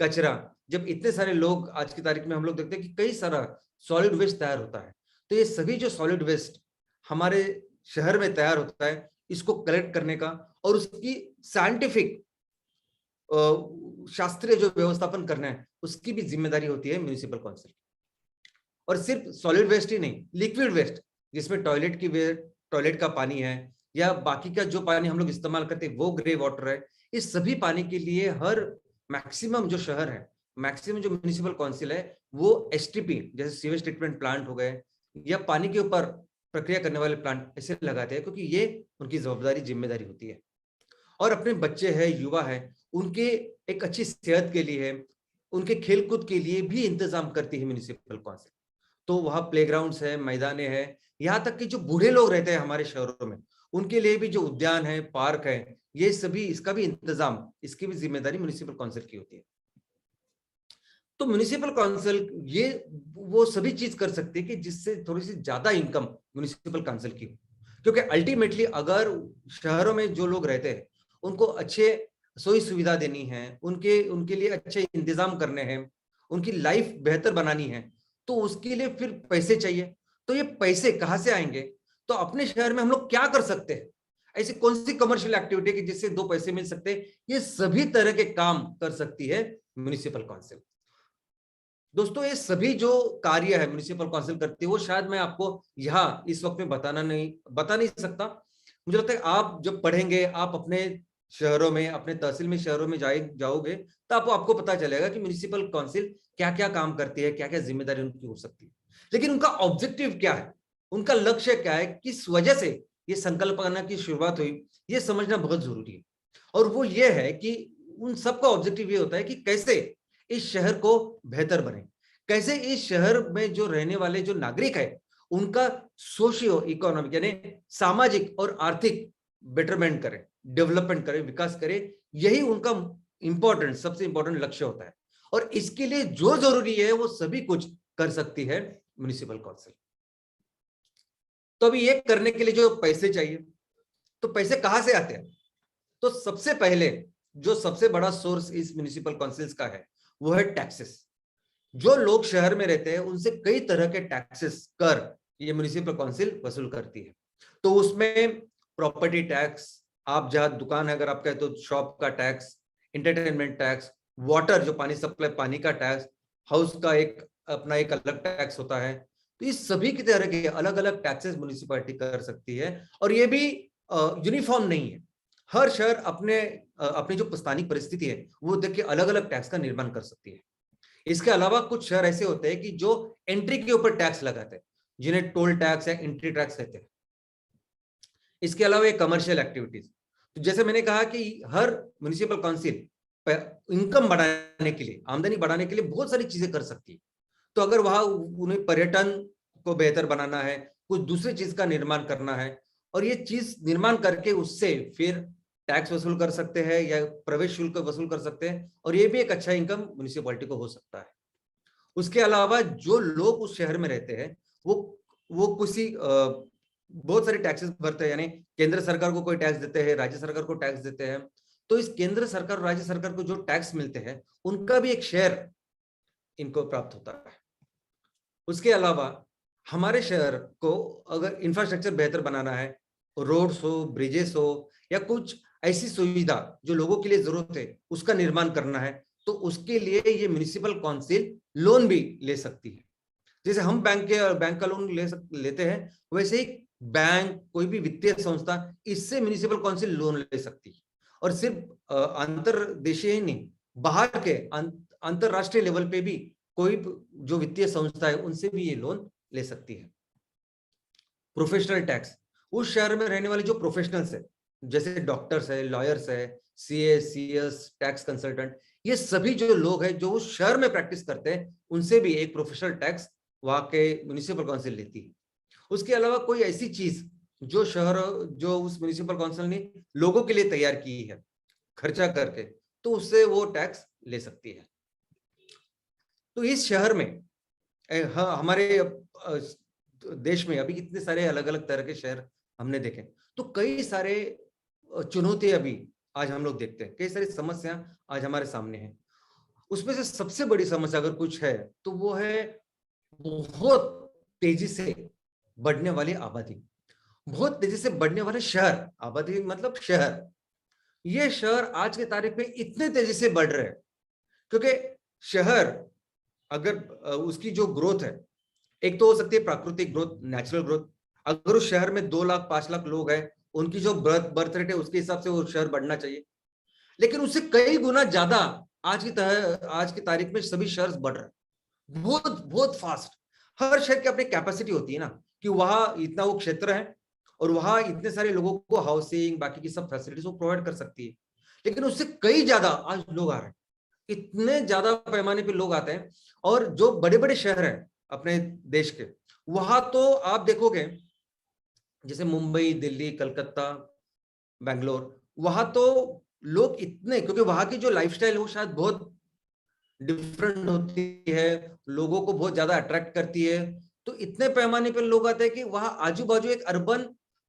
कचरा, जब इतने सारे लोग आज की तारीख में हम लोग देखते हैं कि कई सारा सॉलिड वेस्ट तैयार होता है, तो ये सभी जो सॉलिड वेस्ट हमारे शहर में तैयार होता है, इसको कलेक्ट करने का और उसकी साइंटिफिक शास्त्रीय जो व्यवस्थापन करना है, उसकी भी जिम्मेदारी होती है म्युनिसिपल काउंसिल। और सिर्फ सॉलिड वेस्ट ही नहीं, लिक्विड वेस्ट, जिसमें टॉयलेट का पानी है या बाकी का जो पानी हम लोग इस्तेमाल करते हैं वो ग्रे वाटर है, इस सभी पानी के लिए हर मैक्सिमम जो शहर है, मैक्सिमम जो म्युनिसिपल काउंसिल है, वो एसटीपी जैसे सीवेज ट्रीटमेंट प्लांट हो गए या पानी के ऊपर प्रक्रिया करने वाले प्लांट ऐसे लगाते हैं, क्योंकि ये उनकी जवाबदारी जिम्मेदारी होती है। और अपने बच्चे हैं, युवा है, उनके एक अच्छी सेहत के लिए, उनके खेलकूद के लिए भी इंतजाम करती है म्युनिसिपल काउंसिल। तो वहां प्लेग्राउंड्स है, मैदाने हैं, यहाँ तक कि जो बूढ़े लोग रहते हैं हमारे शहरों में, उनके लिए भी जो उद्यान है, पार्क है, ये सभी, इसका भी इंतजाम, इसकी भी जिम्मेदारी म्युनिसिपल काउंसिल की होती है। तो म्युनिसिपल काउंसिल ये वो सभी चीज कर सकती है कि जिससे थोड़ी सी ज्यादा इनकम म्युनिसिपल काउंसिल की हो, क्योंकि अल्टीमेटली अगर शहरों में जो लोग रहते हैं उनको अच्छे सोई सुविधा देनी है, उनके लिए अच्छे इंतजाम करने हैं, उनकी लाइफ बेहतर बनानी है, तो उसके लिए फिर पैसे चाहिए। तो ये पैसे कहाँ से आएंगे? तो अपने शहर में हम लोग क्या कर सकते हैं, ऐसी कौन सी कमर्शियल एक्टिविटी की जिससे दो पैसे मिल सकते हैं, ये सभी तरह के काम कर सकती है म्युनिसिपल काउंसिल। दोस्तों, ये सभी जो कार्य है म्युनिसिपल काउंसिल करती है, वो शायद मैं आपको यहाँ इस वक्त में बता नहीं सकता। मुझे लगता है आप जब पढ़ेंगे, आप अपने शहरों में, अपने तहसील में, शहरों में जाओगे, तो आपको पता चलेगा कि म्युनिसिपल काउंसिल क्या क्या काम करती है, क्या क्या जिम्मेदारी उनकी हो सकती है। लेकिन उनका ऑब्जेक्टिव क्या है, उनका लक्ष्य क्या है, किस वजह से ये संकल्पना की शुरुआत हुई, ये समझना बहुत जरूरी है। और वो ये है कि उन सबका ऑब्जेक्टिव ये होता है कि कैसे इस शहर को बेहतर बने, कैसे इस शहर में जो रहने वाले जो नागरिक है उनका सोशियो इकोनॉमिक यानी सामाजिक और आर्थिक बेटरमेंट करे, डेवलपमेंट करे, विकास करे। यही उनका सबसे इंपॉर्टेंट लक्ष्य होता है। और इसके लिए जो जरूरी है वो सभी कुछ कर सकती है म्युनिसिपल काउंसिल। तो अभी ये करने के लिए जो पैसे चाहिए, तो पैसे कहां से आते हैं? तो सबसे पहले जो सबसे बड़ा सोर्स इस म्युनिसिपल काउंसिल्स का है वो है टैक्सेस। जो लोग शहर में रहते हैं उनसे कई तरह के टैक्सेस, कर, ये म्युनिसिपल काउंसिल वसूल करती है। तो उसमें प्रॉपर्टी टैक्स, आप जहां दुकान है अगर आपका है तो शॉप का टैक्स, एंटरटेनमेंट टैक्स, वाटर जो पानी सप्लाई, पानी का टैक्स, हाउस का अपना एक अलग टैक्स होता है। तो इस सभी की तरह के अलग अलग टैक्सेस म्युनिसिपैलिटी कर सकती है। और ये भी यूनिफॉर्म नहीं है, हर शहर अपनी जो स्थानिक परिस्थिति है वो देख के अलग अलग टैक्स का निर्माण कर सकती है। इसके अलावा कुछ शहर ऐसे होते हैं कि जो एंट्री के ऊपर टैक्स लगाते हैं, जिन्हें टोल टैक्स या एंट्री टैक्स कहते हैं। इसके अलावा एक कमर्शियल एक्टिविटीज, तो जैसे मैंने कहा कि हर म्युनिसिपल काउंसिल इनकम बढ़ाने के लिए, आमदनी बढ़ाने के लिए बहुत सारी चीजें कर सकती है। तो अगर वहां उन्हें पर्यटन को बेहतर बनाना है, कुछ दूसरी चीज का निर्माण करना है, और ये चीज निर्माण करके उससे फिर टैक्स वसूल कर सकते हैं या प्रवेश शुल्क वसूल कर सकते हैं, और ये भी एक अच्छा इनकम म्युनिसिपैलिटी को हो सकता है। उसके अलावा जो लोग उस शहर में रहते हैं वो किसी बहुत सारे टैक्सेस भरते हैं, यानी केंद्र सरकार को कोई टैक्स देते हैं, राज्य सरकार को टैक्स देते हैं। तो इस केंद्र सरकार और राज्य सरकार को जो टैक्स मिलते हैं उनका भी एक शेयर इनको प्राप्त होता है। उसके अलावा हमारे शहर को अगर इंफ्रास्ट्रक्चर बेहतर बनाना है, रोड्स हो, ब्रिजेस हो, या कुछ ऐसी सुविधा जो लोगों के लिए जरूरत है उसका निर्माण करना है, तो उसके लिए ये म्युनिसिपल काउंसिल लोन भी ले सकती है। जैसे हम बैंक का लोन लेते हैं, वैसे ही बैंक, कोई भी वित्तीय संस्था, इससे म्युनिसिपल काउंसिल लोन ले सकती है। और सिर्फ अंतरदेशीय ही नहीं, बाहर के अंतरराष्ट्रीय लेवल पे भी कोई जो वित्तीय संस्था है उनसे भी ये लोन ले सकती है। प्रोफेशनल टैक्स, उस शहर में रहने वाले जो प्रोफेशनल्स है, जैसे डॉक्टर्स है, लॉयर्स है, सीए, सीएस, टैक्स कंसल्टेंट, ये सभी जो लोग हैं जो उस शहर में प्रैक्टिस करते हैं, उनसे भी एक प्रोफेशनल टैक्स वहां के म्युनिसिपल काउंसिल लेती है। उसके अलावा कोई ऐसी चीज जो उस म्युनिसिपल काउंसिल ने लोगों के लिए तैयार की है खर्चा करके, तो उससे वो टैक्स ले सकती है। तो इस शहर में हमारे देश में अभी कितने सारे अलग अलग तरह के शहर हमने देखे, तो कई सारे चुनौती अभी आज हम लोग देखते हैं, कई सारी समस्या आज हमारे सामने है। उसमें से सबसे बड़ी समस्या अगर कुछ है तो वो है बहुत तेजी से बढ़ने वाली आबादी, बहुत तेजी से बढ़ने वाले शहर। आबादी मतलब शहर, ये शहर आज के तारीख में इतने तेजी से बढ़ रहे हैं क्योंकि शहर अगर उसकी जो ग्रोथ है, एक तो हो सकती है प्राकृतिक ग्रोथ, नेचुरल ग्रोथ। अगर उस शहर में 2 लाख 5 लाख लोग हैं, उनकी जो बर्थ रेट है उसके हिसाब से वो शहर बढ़ना चाहिए, लेकिन उससे कई गुना ज्यादा आज की तारीख में सभी शहर बढ़ रहे हैं, बहुत बहुत फास्ट। हर शहर की अपनी कैपेसिटी होती है ना, कि वहां इतना वो क्षेत्र है और वहां इतने सारे लोगों को हाउसिंग, बाकी की सब फैसिलिटीज वो प्रोवाइड कर सकती है, लेकिन उससे कई ज्यादा आज लोग आ रहे हैं, इतने ज्यादा पैमाने पे लोग आते हैं। और जो बड़े बड़े शहर हैं अपने देश के, वहां तो आप देखोगे जैसे मुंबई, दिल्ली, कलकत्ता, बैंगलोर, वहां तो लोग इतने, क्योंकि वहां की जो लाइफस्टाइल वो शायद बहुत डिफरेंट होती है, लोगों को बहुत ज्यादा अट्रैक्ट करती है, तो इतने पैमाने पर लोग आते हैं कि वहां आजू बाजू एक अर्बन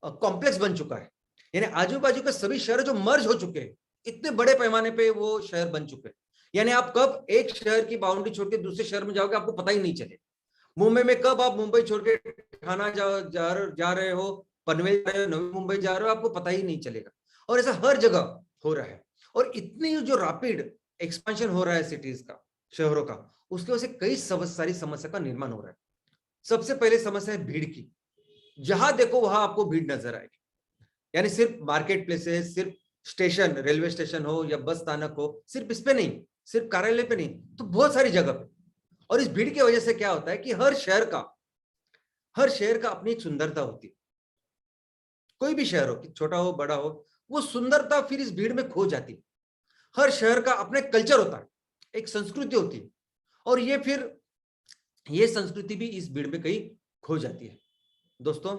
कॉम्प्लेक्स बन चुका है, यानी आजू बाजू के सभी शहर जो मर्ज हो चुके हैं, इतने बड़े पैमाने पे वो शहर बन चुके हैं। यानी आप कब एक शहर की बाउंड्री छोड़ के दूसरे शहर में जाओगे आपको पता ही नहीं चले। मुंबई में कब आप मुंबई छोड़ के ठाणा जा रहे हो, पनवेल जा रहे हो, नवी मुंबई जा रहे हो, आपको पता ही नहीं चलेगा। और ऐसा हर जगह हो रहा है, और इतनी जो रैपिड एक्सपेंशन हो रहा है सिटीज का, शहरों का, उसकी वजह से कई सारी समस्या का निर्माण हो रहा है। सबसे पहले समस्या है भीड़ की। जहां देखो वहां आपको भीड़ नजर आएगी, यानी सिर्फ मार्केट प्लेसेस, सिर्फ स्टेशन, रेलवे स्टेशन हो या बस स्थानक हो, सिर्फ इस पे नहीं, सिर्फ कार्यालय पे नहीं, तो बहुत सारी जगह पे। और इस भीड़ की वजह से क्या होता है कि हर शहर का अपनी एक सुंदरता होती है। कोई भी शहर हो, कि छोटा हो बड़ा हो, वो सुंदरता फिर इस भीड़ में खो जाती है। हर शहर का अपना कल्चर होता है, एक संस्कृति होती है, और ये संस्कृति भी इस भीड़ में कहीं खो जाती है। दोस्तों,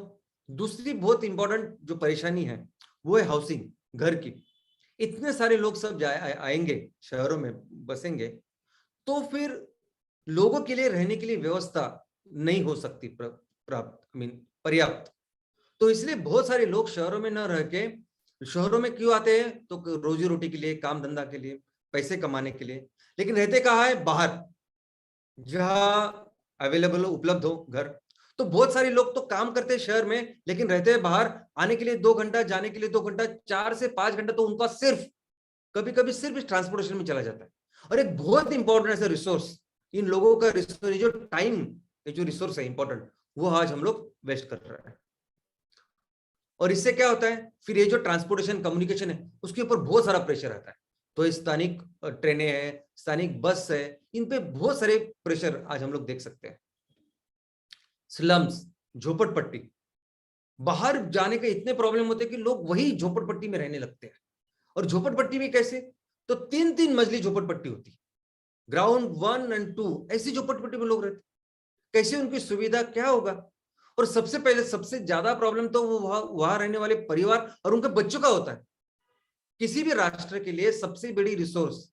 दूसरी बहुत इंपॉर्टेंट जो परेशानी है वो है हाउसिंग, घर की। इतने सारे लोग सब आएंगे, शहरों में बसेंगे, तो फिर लोगों के लिए रहने के लिए व्यवस्था नहीं हो सकती पर्याप्त। तो इसलिए बहुत सारे लोग शहरों में न रह के, शहरों में क्यों आते हैं, तो रोजी रोटी के लिए, काम धंधा के लिए, पैसे कमाने के लिए, लेकिन रहते कहाँ है, बाहर, जहां अवेलेबल हो, उपलब्ध हो घर। तो बहुत सारे लोग तो काम करते हैं शहर में, लेकिन रहते हैं बाहर, आने के लिए 2 घंटा, जाने के लिए 2 घंटा, 4 से 5 घंटा तो उनका सिर्फ कभी कभी सिर्फ इस ट्रांसपोर्टेशन में चला जाता है। और एक बहुत इंपॉर्टेंट ऐसा रिसोर्स, इन लोगों का रिसोर्स, जो टाइम, ये जो रिसोर्स है इंपॉर्टेंट, वो आज हम लोग वेस्ट कर रहे हैं। और इससे क्या होता है, फिर ये जो ट्रांसपोर्टेशन, कम्युनिकेशन है, उसके ऊपर बहुत सारा प्रेशर आता है। तो स्थानिक ट्रेनें हैं, स्थानिक बस है, इन पे बहुत सारे प्रेशर आज हम लोग देख सकते हैं। स्लम्स, झोपड़पट्टी, बाहर जाने के इतने प्रॉब्लम होते हैं कि लोग वही झोपड़पट्टी में रहने लगते हैं। और झोपड़पट्टी में कैसे, तो 3-3 मंजिली झोपड़पट्टी होती है, ग्राउंड 1 और 2, ऐसी झोपड़पट्टी में लोग रहते, कैसे उनकी सुविधा क्या होगा। और सबसे पहले सबसे ज्यादा प्रॉब्लम तो वो वहां रहने वाले परिवार और उनके बच्चों का होता है। किसी भी राष्ट्र के लिए सबसे बड़ी रिसोर्स,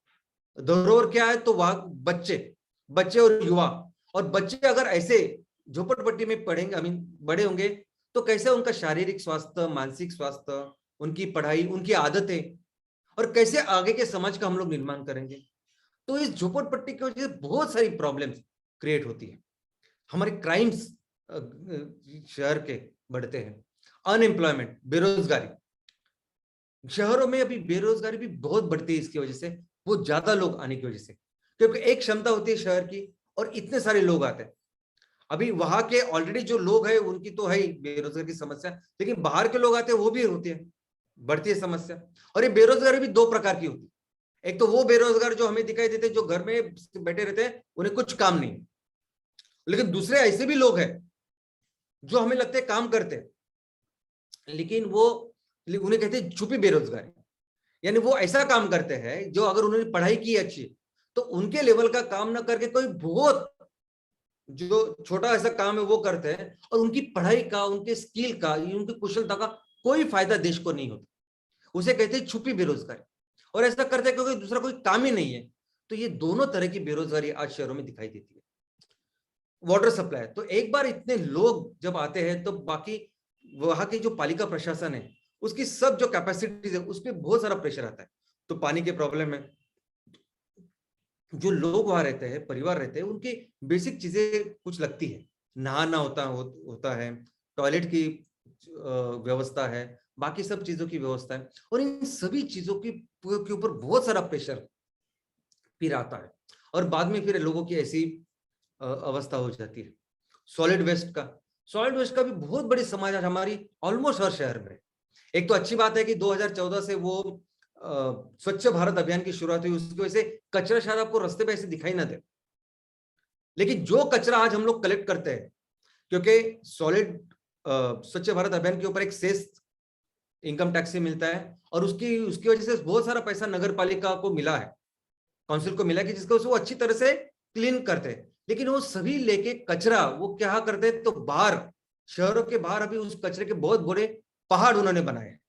धरोहर क्या है, तो वहां बच्चे और युवा। और बच्चे अगर ऐसे झोपड़पट्टी में पढ़ेंगे, बड़े होंगे, तो कैसे उनका शारीरिक स्वास्थ्य, मानसिक स्वास्थ्य, उनकी पढ़ाई, उनकी आदतें, और कैसे आगे के समाज का हम लोग निर्माण करेंगे। तो इस झोपड़पट्टी की वजह से बहुत सारी प्रॉब्लम्स क्रिएट होती है। हमारे क्राइम्स शहर के बढ़ते हैं, अनएम्प्लॉयमेंट, बेरोजगारी, शहरों में अभी बेरोजगारी भी बहुत बढ़ती है इसकी वजह से, वो ज्यादा लोग आने की वजह से, क्योंकि एक क्षमता होती है शहर की और इतने सारे लोग आते हैं। अभी वहां के ऑलरेडी जो लोग हैं उनकी तो है ही बेरोजगारी की समस्या, लेकिन बाहर के लोग आते हैं वो भी होती है, बढ़ती है समस्या। और ये बेरोजगारी भी दो प्रकार की होती है। एक तो वो बेरोजगार जो हमें दिखाई देते हैं, जो घर में बैठे रहते हैं, उन्हें कुछ काम नहीं, लेकिन दूसरे ऐसे भी लोग हैं जो हमें लगते हैं काम करते हैं, लेकिन वो उन्हें कहते हैं छुपी बेरोजगारी। यानी वो ऐसा काम करते हैं जो अगर उन्होंने पढ़ाई की अच्छी तो उनके लेवल का काम ना करके कोई बहुत जो छोटा ऐसा काम है वो करते हैं, और उनकी पढ़ाई का, उनके स्किल का, उनकी कुशलता का कोई फायदा देश को नहीं होता। उसे कहते हैं छुपी बेरोजगारी। और ऐसा करते हैं क्योंकि दूसरा कोई काम ही नहीं है। तो ये दोनों तरह की बेरोजगारी आज शहरों में दिखाई देती है। वाटर सप्लाई, तो एक बार इतने लोग जब आते हैं तो बाकी वहां की जो पालिका प्रशासन है उसकी सब जो कैपेसिटीज है उस पर बहुत सारा प्रेशर आता है। तो पानी के प्रॉब्लम है, जो लोग वहां रहते हैं, परिवार रहते हैं, उनकी बेसिक चीजें कुछ लगती है, नहाना होता है, टॉयलेट की व्यवस्था है, बाकी सब चीजों की व्यवस्था है, और इन सभी चीजों की के ऊपर बहुत सारा प्रेशर फिर आता है। और बाद में फिर लोगों की ऐसी अवस्था हो जाती है। सॉलिड वेस्ट का भी बहुत बड़ी समस्या हमारी ऑलमोस्ट हर शहर में। एक तो अच्छी बात है कि 2014 से वो स्वच्छ भारत अभियान की शुरुआत हुई, उसकी वजह से कचरा शायद आपको रास्ते पे ऐसे दिखाई ना दे, लेकिन जो कचरा आज हम लोग कलेक्ट करते हैं, क्योंकि सॉलिड स्वच्छ भारत अभियान के ऊपर एक सेस इनकम टैक्स से मिलता है, और उसकी उसकी वजह से बहुत सारा पैसा नगर पालिका को मिला है, काउंसिल को मिला, कि जिसको वो अच्छी तरह से क्लीन करते हैं। लेकिन वो सभी लेके कचरा वो क्या करते हैं, तो बाहर, शहरों के बाहर अभी उस कचरे के बहुत बड़े पहाड़ उन्होंने बनाए हैं।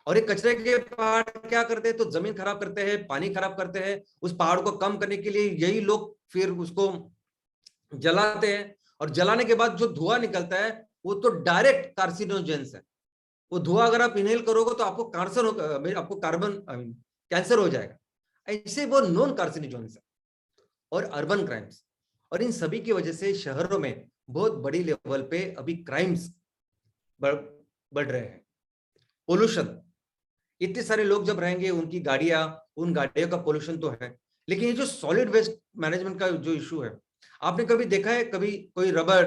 और ये कचरे के पहाड़ क्या करते हैं, तो जमीन खराब करते हैं, पानी खराब करते हैं। उस पहाड़ को कम करने के लिए यही लोग फिर उसको जलाते हैं, और जलाने के बाद जो धुआं निकलता है वो तो डायरेक्ट कार्सिनोजेंस है। वो धुआं अगर आप इनहेल करोगे तो आपको आपको कार्बन कैंसर हो जाएगा। ऐसे वो नॉन कार्सिनोजेंस है। और अर्बन क्राइम्स, और इन सभी की वजह से शहरों में बहुत बड़ी लेवल पे अभी क्राइम्स बढ़ रहे हैं। पोल्यूशन, इतने सारे लोग जब रहेंगे, उनकी गाड़ियां, उन गाड़ियों का पोल्यूशन तो है, लेकिन ये जो सॉलिड वेस्ट मैनेजमेंट का जो इशू है, आपने कभी देखा है कभी कोई रबड़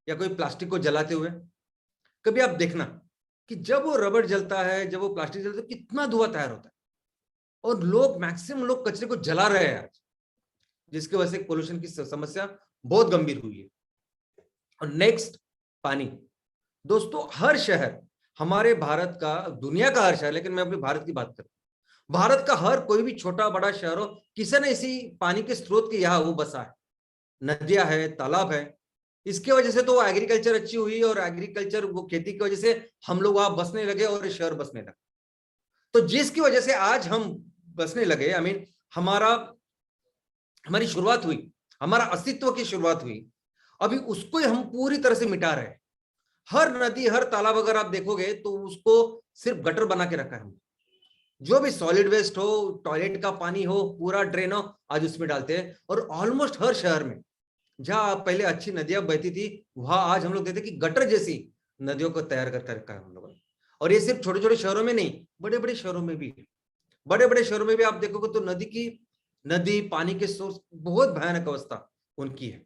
या कोई प्लास्टिक को जलाते हुए? कभी आप देखना कि जब वो रबड़ जलता है, जब वो प्लास्टिक जलता है, कितना धुआं तैयार होता है। और लोग, मैक्सिमम लोग कचरे को जला रहे हैं आज, जिसकी वजह से पोल्यूशन की समस्या बहुत गंभीर हुई है। और नेक्स्ट, पानी। दोस्तों, हर शहर, हमारे भारत का, दुनिया का हर शहर, लेकिन मैं अपने भारत की बात करूं, भारत का हर कोई भी छोटा बड़ा शहर हो, किसी न इसी पानी के स्रोत के यहाँ वो बसा है। नदियां है, तालाब है। इसकी वजह से तो एग्रीकल्चर अच्छी हुई, और एग्रीकल्चर, वो खेती की वजह से हम लोग वहां बसने लगे और शहर बसने लगे। तो जिसकी वजह से आज हम बसने लगे, आई मीन हमारी शुरुआत हुई, हमारा अस्तित्व की शुरुआत हुई, अभी उसको हम पूरी तरह से मिटा रहे हैं। हर नदी, हर तालाब अगर आप देखोगे तो उसको सिर्फ गटर बना के रखा है। जो भी सॉलिड वेस्ट हो, टॉयलेट का पानी हो, पूरा ड्रेन हो, आज उसमें डालते हैं। और ऑलमोस्ट हर शहर में, जहां पहले अच्छी नदियां बहती थी, वहां आज हम लोग देखते कि गटर जैसी नदियों को तैयार करके रखा है हम लोगों ने। और ये सिर्फ छोटे छोटे शहरों में नहीं, बड़े बड़े शहरों में भी, बड़े बड़े शहरों में भी आप देखोगे तो नदी पानी के सोर्स बहुत भयानक अवस्था उनकी है।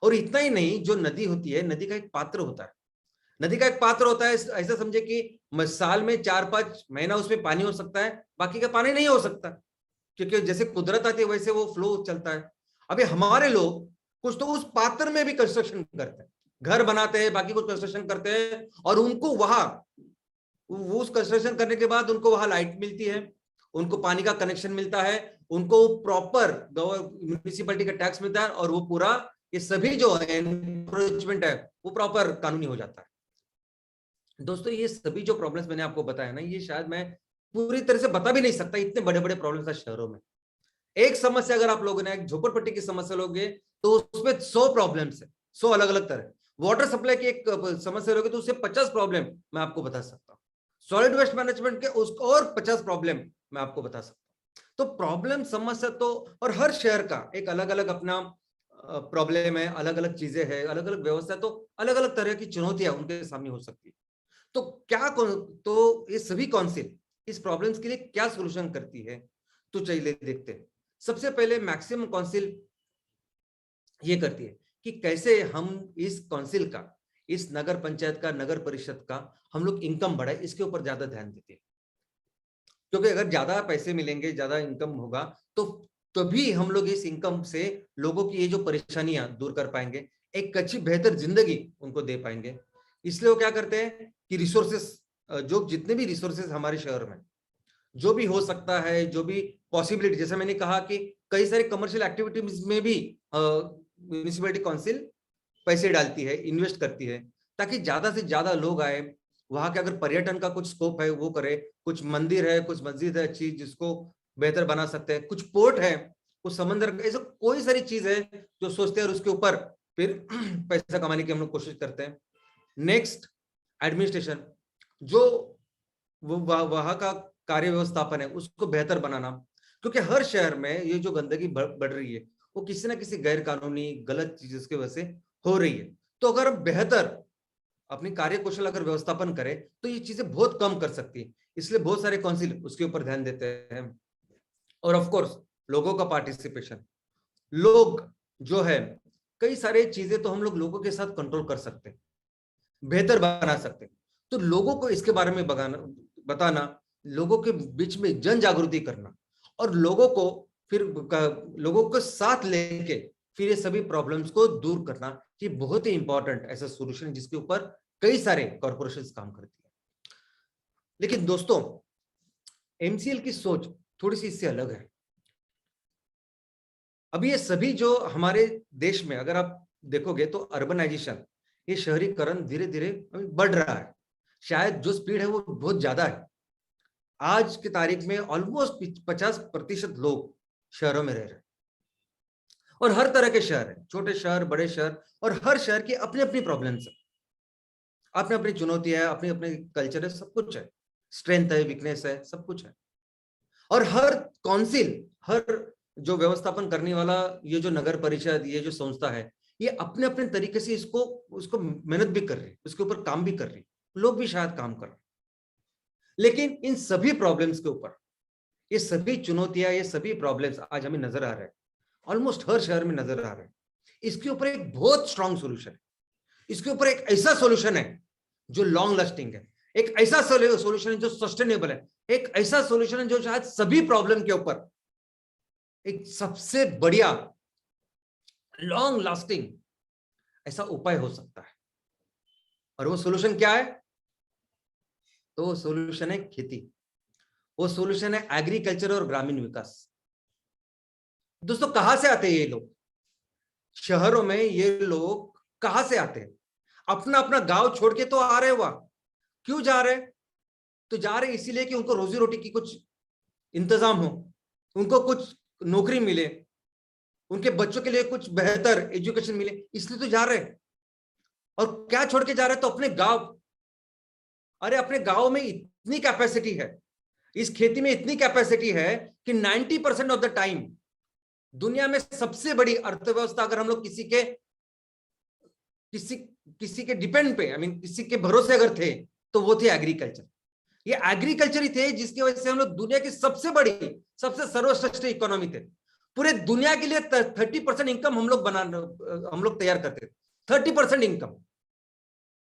और इतना ही नहीं, जो नदी होती है, नदी का एक पात्र होता है। नदी का एक पात्र होता है, ऐसा समझे कि साल में 4-5 महीना उसमें पानी हो सकता है, बाकी का पानी नहीं हो सकता, क्योंकि जैसे कुदरत आती है वैसे वो फ्लो चलता है। अभी हमारे लोग कुछ तो उस पात्र में भी कंस्ट्रक्शन करते हैं, घर बनाते हैं, बाकी कुछ कंस्ट्रक्शन करते हैं, और उनको वहां, उस कंस्ट्रक्शन करने के बाद उनको वहां लाइट मिलती है, उनको पानी का कनेक्शन मिलता है, उनको प्रॉपर म्यूनिसिपैलिटी का टैक्स मिलता है, और वो पूरा, ये सभी जो एनक्रोचमेंट है वो प्रॉपर कानूनी हो जाता है। दोस्तों, ये सभी जो प्रॉब्लम्स मैंने आपको बताया ना, ये शायद मैं पूरी तरह से बता भी नहीं सकता, इतने बड़े बड़े प्रॉब्लम्स है शहरों में। एक समस्या अगर आप लोगों ने एक झोपड़पट्टी की समस्या लोगे तो उसमें 100 प्रॉब्लम्स है, 100 अलग अलग तरह। वाटर सप्लाई की एक समस्या लोगे तो उससे 50 प्रॉब्लम मैं आपको बता सकता हूँ। सॉलिड वेस्ट मैनेजमेंट के उसको और 50 प्रॉब्लम मैं आपको बता सकता हूँ। तो प्रॉब्लम, समस्या तो, और हर शहर का एक अलग अलग अपना प्रॉब्लम है, अलग अलग चीजें हैं, अलग अलग व्यवस्था, तो अलग अलग तरह की चुनौतियां उनके सामने हो सकती है। तो तो ये सभी काउंसिल इस प्रॉब्लम्स के लिए क्या सोल्यूशन करती है, तो चलिए देखते हैं। सबसे पहले मैक्सिमम काउंसिल ये करती है कि कैसे हम इस काउंसिल का, इस नगर पंचायत का, नगर परिषद का हम लोग इनकम बढ़ाए, इसके ऊपर ज्यादा ध्यान देते हैं। क्योंकि अगर ज्यादा पैसे मिलेंगे, ज्यादा इनकम होगा, तो तभी हम लोग इस इनकम से लोगों की ये जो परेशानियां दूर कर पाएंगे, एक अच्छी बेहतर जिंदगी उनको दे पाएंगे। इसलिए वो क्या करते हैं कि रिसोर्सेस, जो जितने भी रिसोर्सेस हमारे शहर में जो भी हो सकता है, जो भी पॉसिबिलिटी, जैसे मैंने कहा कि कई सारी कमर्शियल एक्टिविटीज में भी म्यूनिसिपैलिटी काउंसिल पैसे डालती है, इन्वेस्ट करती है, ताकि ज्यादा से ज्यादा लोग आए वहां के। अगर पर्यटन का कुछ स्कोप है वो करे, कुछ मंदिर है, कुछ मस्जिद है अच्छी जिसको बेहतर बना सकते हैं, कुछ पोर्ट है, कुछ समंदर, ऐसा कोई सारी चीज है जो सोचते हैं और उसके ऊपर फिर पैसा कमाने की हम लोग कोशिश करते हैं। नेक्स्ट, एडमिनिस्ट्रेशन, जो वहां का कार्य व्यवस्थापन है उसको बेहतर बनाना, क्योंकि हर शहर में ये जो गंदगी बढ़ रही है वो किसी ना किसी गैर कानूनी गलत चीज की वजह से हो रही है। तो अगर हम बेहतर अपनी कार्यकुशल अगर व्यवस्थापन करें तो ये चीजें बहुत कम कर सकती है। इसलिए बहुत सारे काउंसिल उसके ऊपर ध्यान देते हैं। और ऑफ कोर्स लोगों का पार्टिसिपेशन, लोग जो है, कई सारे चीजें तो हम लोग लोगों के साथ कंट्रोल कर सकते हैं, बेहतर बना सकते हैं। तो लोगों को इसके बारे में बताना, लोगों के बीच में जन जागृति करना, और लोगों को फिर लोगों को साथ लेके फिर ये सभी प्रॉब्लम्स को दूर करना, ये बहुत ही इंपॉर्टेंट ऐसा सोल्यूशन है जिसके ऊपर कई सारे कॉर्पोरेशंस काम करती है। लेकिन दोस्तों, एमसीएल की सोच थोड़ी सी इससे अलग है। अभी ये सभी जो हमारे देश में अगर आप देखोगे तो अर्बनाइजेशन, ये शहरीकरण धीरे धीरे बढ़ रहा है। शायद जो स्पीड है वो बहुत ज्यादा है। आज की तारीख में ऑलमोस्ट 50% लोग शहरों में रह रहे हैं, और हर तरह के शहर है, छोटे शहर, बड़े शहर, और हर शहर की अपनी अपनी प्रॉब्लम्स है, अपनी अपनी चुनौतियां है, अपनी अपनी कल्चर है, सब कुछ है, स्ट्रेंथ है, वीकनेस है, सब कुछ है। और हर काउंसिल, हर जो व्यवस्थापन करने वाला ये जो नगर परिषद, ये जो संस्था है, ये अपने अपने तरीके से इसको उसको मेहनत भी कर रही है, उसके ऊपर काम भी कर रही है, लोग भी शायद काम कर रहे हैं। लेकिन इन सभी प्रॉब्लम्स के ऊपर, ये सभी चुनौतियां, ये सभी प्रॉब्लम्स आज हमें नजर आ रहे हैं, ऑलमोस्ट हर शहर में नजर आ रहे हैं। इसके ऊपर एक बहुत स्ट्रांग सोल्यूशन है। इसके ऊपर एक ऐसा सोल्यूशन है जो लॉन्ग लास्टिंग है, एक ऐसा सोल्यूशन है जो सस्टेनेबल है, एक ऐसा सोल्यूशन है जो शायद सभी प्रॉब्लम के ऊपर एक सबसे बढ़िया लॉन्ग लास्टिंग ऐसा उपाय हो सकता है। और वो सोल्यूशन क्या है? तो वो सोल्यूशन है खेती, वो सोल्यूशन है एग्रीकल्चर और ग्रामीण विकास। दोस्तों, कहां से आते हैं ये लोग? शहरों में ये लोग कहां से आते हैं? अपना अपना गांव छोड़ के तो आ रहे, वहां क्यों जा रहे? तो जा रहे इसीलिए कि उनको रोजी रोटी की कुछ इंतजाम हो, उनको कुछ नौकरी मिले, उनके बच्चों के लिए कुछ बेहतर एजुकेशन मिले, इसलिए तो जा रहे हैं। और क्या छोड़ के जा रहे हैं? तो अपने गांव। अरे अपने गांव में इतनी कैपेसिटी है, इस खेती में इतनी कैपेसिटी है कि 90% ऑफ द टाइम दुनिया में सबसे बड़ी अर्थव्यवस्था अगर हम लोग किसी किसी के डिपेंड पे, किसी के भरोसे अगर थे, तो वो थे एग्रीकल्चर। ये एग्रीकल्चर ही थे जिसकी वजह से हम लोग दुनिया की सबसे बड़ी, सबसे सर्वश्रेष्ठ इकोनॉमी थे। पूरे दुनिया के लिए 30% इनकम हम लोग तैयार करते थे। 30% इनकम।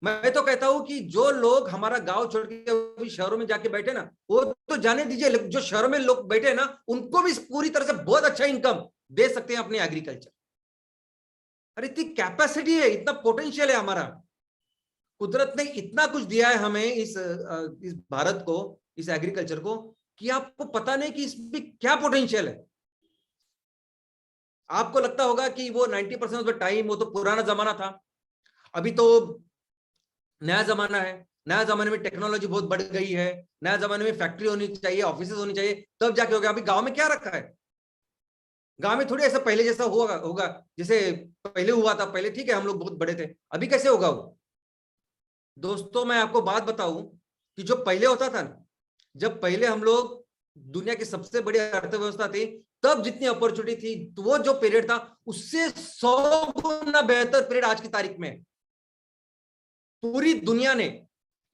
मैं तो कहता हूं कि जो लोग हमारा गांव छोड़ के शहरों में जाके बैठे ना, वो तो जाने दीजिए, जो शहरों में लोग बैठे ना, उनको भी पूरी तरह से बहुत अच्छा इनकम दे सकते हैं अपने एग्रीकल्चर। अरे इतनी कैपेसिटी है, इतना पोटेंशियल है हमारा। कुदरत ने इतना कुछ दिया है हमें, इस भारत को, इस एग्रीकल्चर को, कि आपको पता नहीं कि इसमें क्या पोटेंशियल है। आपको लगता होगा कि वो 90% ऑफ द टाइम वो तो पुराना जमाना था, अभी तो नया जमाना है। नया जमाने में टेक्नोलॉजी बहुत बढ़ गई है, नया जमाने में फैक्ट्री होनी चाहिए, ऑफिस होनी चाहिए, तब जाके होगा। अभी गांव में क्या रखा है? गांव में थोड़ी ऐसा पहले जैसा होगा जैसे पहले हुआ था। पहले ठीक है हम लोग बहुत बड़े थे, अभी कैसे होगा वो? दोस्तों, मैं आपको बात बताऊं कि जो पहले होता था ना, जब पहले हम लोग दुनिया की सबसे बड़ी अर्थव्यवस्था थी, तब जितनी अपॉर्चुनिटी थी, तो वो जो पीरियड था उससे 100 गुना बेहतर पीरियड आज की तारीख में। पूरी दुनिया ने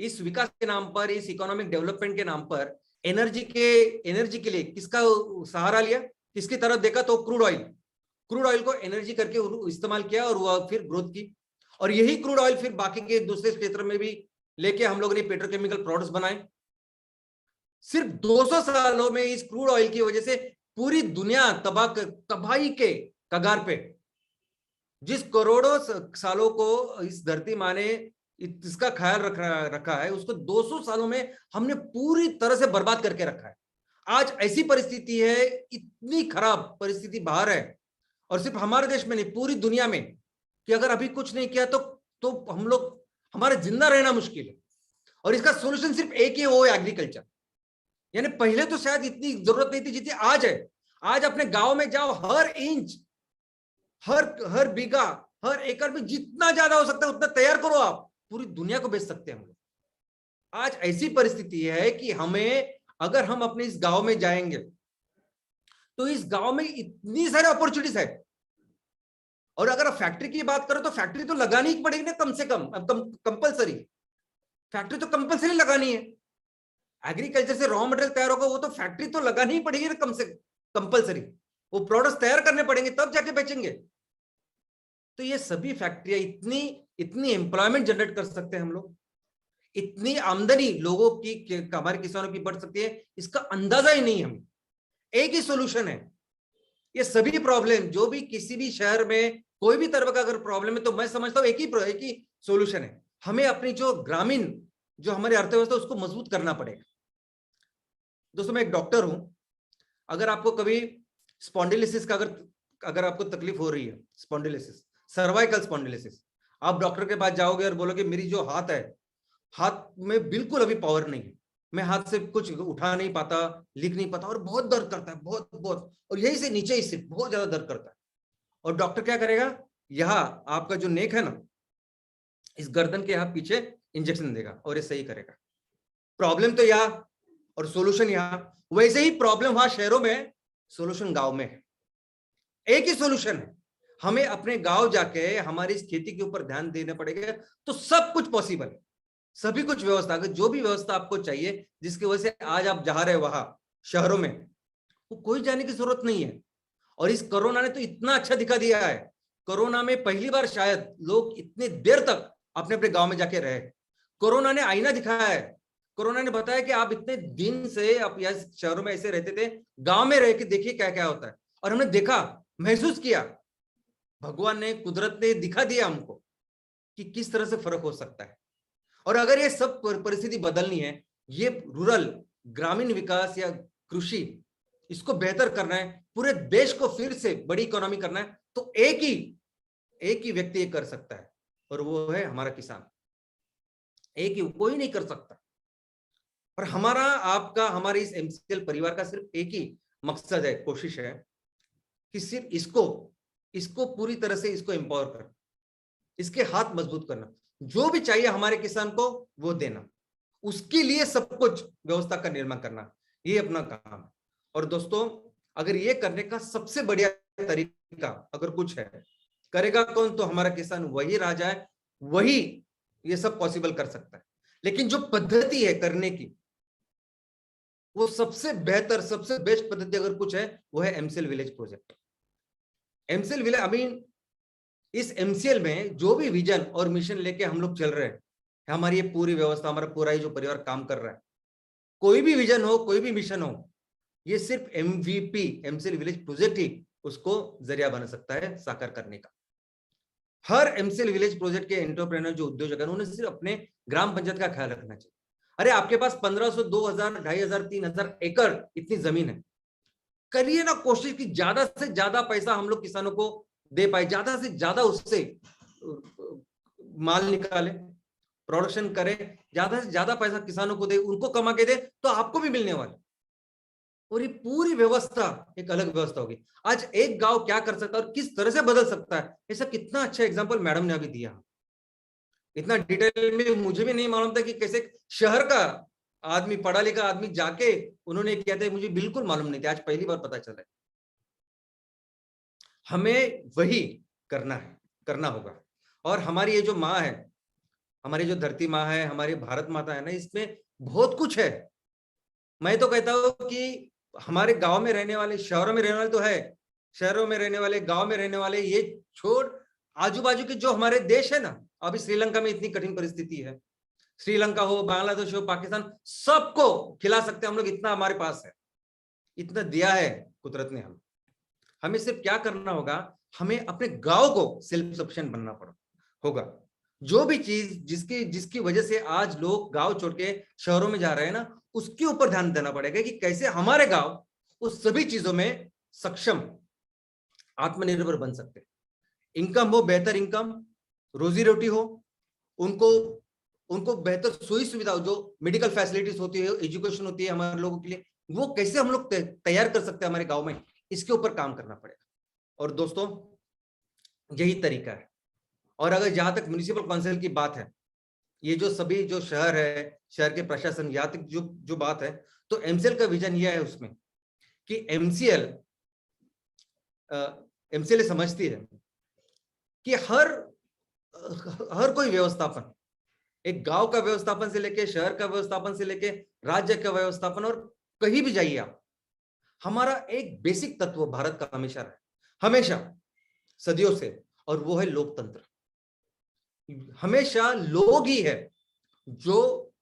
इस विकास के नाम पर, इस इकोनॉमिक डेवलपमेंट के नाम पर एनर्जी के लिए किसका सहारा लिया? किसकी तरफ देखा तो क्रूड ऑयल को एनर्जी करके इस्तेमाल किया और वह फिर ग्रोथ की, और यही क्रूड ऑयल फिर बाकी के दूसरे क्षेत्र में भी लेके हम लोगों ने पेट्रोकेमिकल प्रोडक्ट्स बनाए। सिर्फ 200 सालों में इस क्रूड ऑयल की वजह से पूरी दुनिया तबाही के कगार पे, जिस करोड़ों सालों को इस धरती माँ ने इसका ख्याल रखा है, उसको 200 सालों में हमने पूरी तरह से बर्बाद करके रखा है। आज ऐसी परिस्थिति है, इतनी खराब परिस्थिति बाहर है, और सिर्फ हमारे देश में नहीं, पूरी दुनिया में, कि अगर अभी कुछ नहीं किया तो हम लोग, हमारे जिंदा रहना मुश्किल है। और इसका सॉल्यूशन सिर्फ एक ही है, वो है एग्रीकल्चर। यानी पहले तो शायद इतनी जरूरत नहीं थी जितनी आज है। आज अपने गांव में जाओ, हर इंच, हर बीघा, हर एकड़ में जितना ज्यादा हो सकता है उतना तैयार करो, आप पूरी दुनिया को बेच सकते हैं हम लोग। आज ऐसी परिस्थिति है कि हमें, अगर हम अपने इस गांव में जाएंगे तो इस गांव में इतनी सारी अपॉर्चुनिटीज है। और अगर आप फैक्ट्री की बात करो तो फैक्ट्री तो लगानी ही पड़ेगी ना, कम से कम कंपलसरी, फैक्ट्री तो कंपलसरी लगानी है। एग्रीकल्चर से रॉ मटेरियल तैयार होगा, वो तो फैक्ट्री तो लगानी ही पड़ेगी ना, कम से कंपलसरी, वो प्रोडक्ट्स तैयार करने पड़ेंगे तब जाके बेचेंगे। तो ये सभी फैक्ट्रियां इतनी एम्प्लॉयमेंट जनरेट कर सकते हैं हम लोग, इतनी आमदनी लोगों की, हमारे किसानों की बढ़ सकती है, इसका अंदाजा ही नहीं हमें। एक ही सोल्यूशन है, ये सभी प्रॉब्लम जो भी किसी भी शहर में कोई भी तरह का अगर प्रॉब्लम है तो मैं समझता हूं एक ही सोल्यूशन है। हमें अपनी जो ग्रामीण, जो हमारी अर्थव्यवस्था, उसको मजबूत करना पड़ेगा। दोस्तों, मैं एक डॉक्टर हूं। अगर आपको कभी स्पॉन्डिलिसिस का अगर आपको तकलीफ हो रही है, स्पॉन्डिलिसिस, सर्वाइकल स्पॉन्डिलिसिस, आप डॉक्टर के पास जाओगे और बोलोगे मेरी जो हाथ है, हाथ में बिल्कुल अभी पावर नहीं है, मैं हाथ से कुछ उठा नहीं पाता, लिख नहीं पाता, और बहुत दर्द करता है, बहुत बहुत, और यही से नीचे ही सिर्फ बहुत ज्यादा दर्द करता है। और डॉक्टर क्या करेगा, यहाँ आपका जो नेक है ना, इस गर्दन के यहाँ पीछे इंजेक्शन देगा और ये सही करेगा। प्रॉब्लम तो यहाँ और सॉल्यूशन यहाँ। वैसे ही प्रॉब्लम वहां शहरों में, सॉल्यूशन गांव में है। एक ही सॉल्यूशन है, हमें अपने गांव जाके हमारी इस खेती के ऊपर ध्यान देना पड़ेगा, तो सब कुछ पॉसिबल है। सभी कुछ व्यवस्था, अगर जो भी व्यवस्था आपको चाहिए, जिसकी वजह से आज आप जा रहे हो वहां शहरों में, वो कोई जाने की जरूरत नहीं है। और इस कोरोना ने तो इतना अच्छा दिखा दिया है। कोरोना में पहली बार शायद लोग इतने देर तक अपने अपने गांव में जाके रहे। कोरोना ने आईना दिखाया है। कोरोना ने बताया कि आप इतने दिन से आप यहाँ शहरों में ऐसे रहते थे, गांव में रह के देखिए क्या क्या होता है। और हमने देखा, महसूस किया, भगवान ने, कुदरत ने दिखा दिया हमको कि किस तरह से फर्क हो सकता है। और अगर ये सब परिस्थिति बदलनी है, ये रूरल, ग्रामीण विकास या कृषि, इसको बेहतर करना है, पूरे देश को फिर से बड़ी इकोनॉमी करना है, तो एक ही व्यक्ति ये कर सकता है, और वो है हमारा किसान। एक ही, कोई नहीं कर सकता। और हमारा, आपका, हमारे इस एमसीएल परिवार का सिर्फ एक ही मकसद है, कोशिश है कि सिर्फ इसको पूरी तरह से इसको एम्पावर करना, इसके हाथ मजबूत करना, जो भी चाहिए हमारे किसान को वो देना, उसके लिए सब कुछ व्यवस्था का निर्माण करना, ये अपना काम है। और दोस्तों, अगर ये करने का सबसे बढ़िया तरीका अगर कुछ है, करेगा कौन, तो हमारा किसान वही राजा है, वही ये सब पॉसिबल कर सकता है। लेकिन जो पद्धति है करने की, वो सबसे बेहतर, सबसे बेस्ट पद्धति अगर कुछ है, वो है MCL village project. MCL village, I mean इस एमसीएल में जो भी विजन और मिशन लेके हम लोग चल रहे हैं, हमारी ये पूरी व्यवस्था, हमारा पूरा ही जो परिवार काम कर रहा है, कोई भी विजन हो, कोई भी मिशन हो, ये सिर्फ एमवीपी, एमसीएल विलेज प्रोजेक्ट ही उसको जरिया बना सकता है साकार करने का। हर एमसीएल विलेज प्रोजेक्ट के एंटरप्रेन्योर जो उद्योजक है, उन्हें सिर्फ अपने ग्राम पंचायत का ख्याल रखना चाहिए। अरे आपके पास 1500, 2000, 2500, 3000 एकड़ इतनी जमीन है, करिए ना कोशिश कि ज्यादा से ज्यादा पैसा हम लोग किसानों को दे पाए, ज्यादा से ज्यादा उससे माल निकाले, प्रोडक्शन करे, ज्यादा से ज्यादा पैसा किसानों को दे, उनको कमा के दे, तो आपको भी मिलने वाला। और ये पूरी व्यवस्था एक अलग व्यवस्था होगी। आज एक गांव क्या कर सकता है और किस तरह से बदल सकता है, ऐसा कितना अच्छा एग्जांपल मैडम ने अभी दिया। इतना डिटेल में मुझे भी नहीं मालूम था कि कैसे शहर का आदमी, पढ़ा लिखा आदमी जाके उन्होंने किया था, मुझे बिल्कुल मालूम नहीं था, आज पहली बार पता चला है। हमें वही करना होगा। और हमारी ये जो माँ है, हमारी जो धरती माँ है, हमारी भारत माता है ना, इसमें बहुत कुछ है। मैं तो कहता हूँ कि हमारे गांव में रहने वाले, शहरों में रहने वाले तो है, शहरों में रहने वाले, गांव में रहने वाले, ये छोड़ आजू बाजू के जो हमारे देश है ना, अभी श्रीलंका में इतनी कठिन परिस्थिति है, श्रीलंका हो, बांग्लादेश हो, पाकिस्तान, सबको खिला सकते हैं हम लोग, इतना हमारे पास है, इतना दिया है कुदरत ने हमें सिर्फ क्या करना होगा, हमें अपने गांव को सेल्फ सफिशिएंट बनना होगा। जो भी चीज जिसकी वजह से आज लोग गांव छोड़ के शहरों में जा रहे हैं ना, उसके ऊपर ध्यान देना पड़ेगा कि कैसे हमारे गांव उस सभी चीजों में सक्षम, आत्मनिर्भर बन सकते हैं। इनकम हो, बेहतर इनकम, रोजी रोटी हो, उनको बेहतर सुई सुविधा हो, जो मेडिकल फैसिलिटीज होती है, एजुकेशन होती है हमारे लोगों के लिए, वो कैसे हम लोग तैयार कर सकते हैं हमारे गांव में, इसके ऊपर काम करना पड़ेगा। और दोस्तों यही तरीका है। और अगर जहां तक म्युनिसिपल काउंसिल की बात है, ये जो सभी जो शहर है, शहर के प्रशासन, यहाँ तक जो बात है, तो एमसीएल का विजन यह है उसमें कि एमसीएल समझती है कि हर कोई व्यवस्थापन, एक गांव का व्यवस्थापन से लेके, शहर का व्यवस्थापन से लेके, राज्य का व्यवस्थापन, और कहीं भी जाइए आप, हमारा एक बेसिक तत्व भारत का हमेशा रहा, हमेशा सदियों से, और वो है लोकतंत्र। हमेशा लोग ही है जो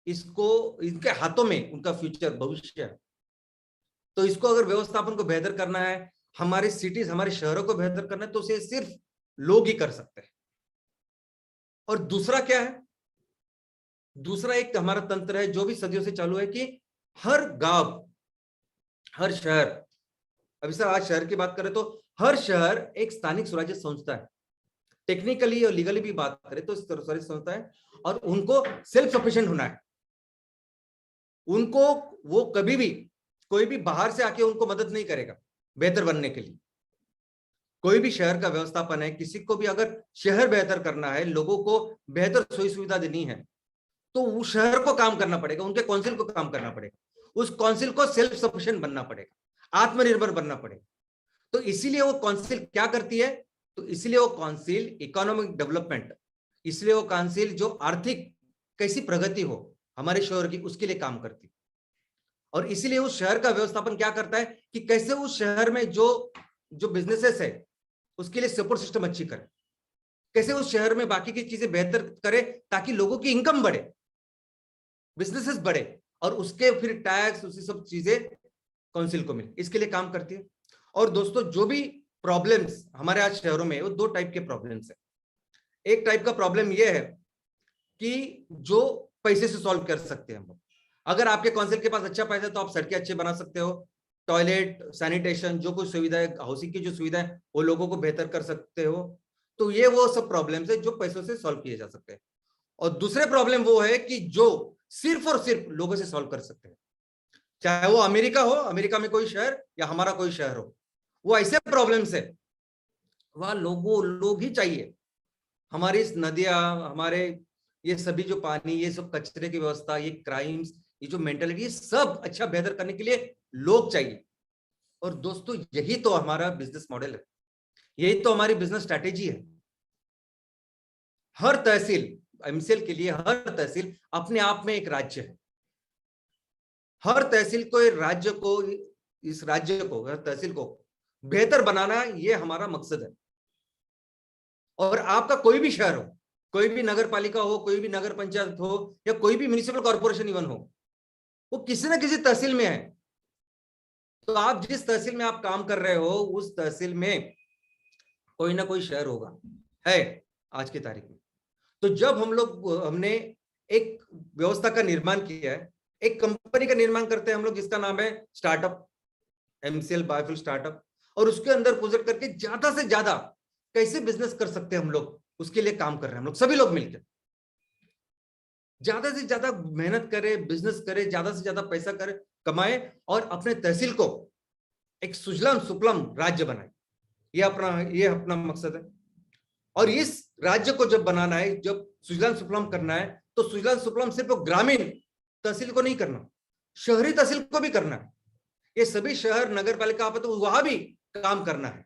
इनके हाथों में उनका फ्यूचर, भविष्य है। तो इसको अगर व्यवस्थापन को बेहतर करना है, हमारे सिटीज, हमारे शहरों को बेहतर करना है, तो उसे सिर्फ लोग ही कर सकते हैं। और दूसरा क्या है, दूसरा एक हमारा तंत्र है जो भी सदियों से चालू है कि हर गांव, हर शहर, अभी सर आज शहर की बात करें तो हर शहर एक स्थानिक स्वराज्य संस्था है, टेक्निकली और लीगली भी बात करें तो स्वराज्य संस्था है, और उनको सेल्फ सफिशिएंट होना है। उनको वो कभी भी कोई भी बाहर से आके उनको मदद नहीं करेगा बेहतर बनने के लिए। कोई भी शहर का व्यवस्थापन है, किसी को भी अगर शहर बेहतर करना है, लोगों को बेहतर सुई सुविधा देनी है, तो उस शहर को काम करना पड़ेगा, उनके काउंसिल को काम करना पड़ेगा, उस काउंसिल को सेल्फ सफिशिएंट बनना पड़ेगा, आत्मनिर्भर बनना पड़ेगा। तो इसीलिए वो काउंसिल क्या करती है, तो इसलिए वो काउंसिल इकोनॉमिक डेवलपमेंट, इसलिए वो काउंसिल जो आर्थिक कैसी प्रगति हो हमारे शहर की, उसके लिए काम करती है। और इसीलिए उस शहर का व्यवस्थापन क्या करता है कि कैसे उस शहर में जो बिजनेसेस है उसके लिए सपोर्ट सिस्टम अच्छी करे, कैसे उस शहर में बाकी की चीजें बेहतर करे ताकि लोगों की इनकम बढ़े, बिजनेसेस बढ़े, और उसके फिर टैक्स, उसी सब चीजें काउंसिल को मिले, इसके लिए काम करती है। और दोस्तों जो भी प्रॉब्लम्स हमारे आज शहरों में, वो दो टाइप के प्रॉब्लम्स है। एक टाइप का प्रॉब्लम ये है कि जो पैसे से सॉल्व कर सकते हैं हम लोग। अगर आपके काउंसिल के पास अच्छा पैसा है तो आप सड़कें अच्छे बना सकते हो, टॉयलेट, सैनिटेशन, जो कुछ सुविधा है, हाउसिंग की जो सुविधा है, वो लोगों को बेहतर कर सकते हो। तो ये वो सब प्रॉब्लम्स है जो पैसों से सॉल्व किए जा सकते हैं। और दूसरे प्रॉब्लम वो है कि जो सिर्फ और सिर्फ लोगों से सॉल्व कर सकते हैं, चाहे वो अमेरिका हो, अमेरिका में कोई शहर, या हमारा कोई शहर हो, वो ऐसे प्रॉब्लम्स है वहां लोग ही चाहिए। हमारी नदियां, हमारे ये सभी जो पानी, ये सब कचरे की व्यवस्था, ये क्राइम्स, ये जो मेंटालिटी, ये सब अच्छा बेहतर करने के लिए लोग चाहिए। और दोस्तों यही तो हमारा बिजनेस मॉडल है, यही तो हमारी बिजनेस स्ट्रैटेजी है। हर तहसील, एमसीएल के लिए हर तहसील अपने आप में एक राज्य है। हर तहसील को, राज्य को, इस राज्य को, हर तहसील को बेहतर बनाना, ये हमारा मकसद है। और आपका कोई भी शहर हो, कोई भी नगर पालिका हो, कोई भी नगर पंचायत हो, या कोई भी म्युनिसिपल कॉर्पोरेशन इवन हो, वो किसी ना किसी तहसील में है। तो आप जिस तहसील में आप काम कर रहे हो, उस तहसील में कोई ना कोई शहर होगा, है आज की तारीख में। तो जब हमने एक व्यवस्था का निर्माण किया है, एक कंपनी का निर्माण करते हैं हम लोग, जिसका नाम है स्टार्टअप, एमसीएल बायोफ्यूल स्टार्टअप, और उसके अंदर प्रोजेक्ट करके ज्यादा से ज्यादा कैसे बिजनेस कर सकते हैं हम लोग, उसके लिए काम कर रहे हैं हम लोग, सभी लोग मिलकर ज्यादा से ज्यादा मेहनत करें, बिजनेस करें, ज्यादा से ज्यादा पैसा करें, कमाए, और अपने तहसील को एक सुजलाम सुफलाम राज्य बनाए। ये अपना मकसद है। और इस राज्य को जब बनाना है, जब सुजलाम सुफलाम करना है, तो सुजलाम सुफलाम सिर्फ ग्रामीण तहसील को नहीं करना, शहरी तहसील को भी करना है। ये सभी शहर, नगर पालिका आप तो वहां भी काम करना है।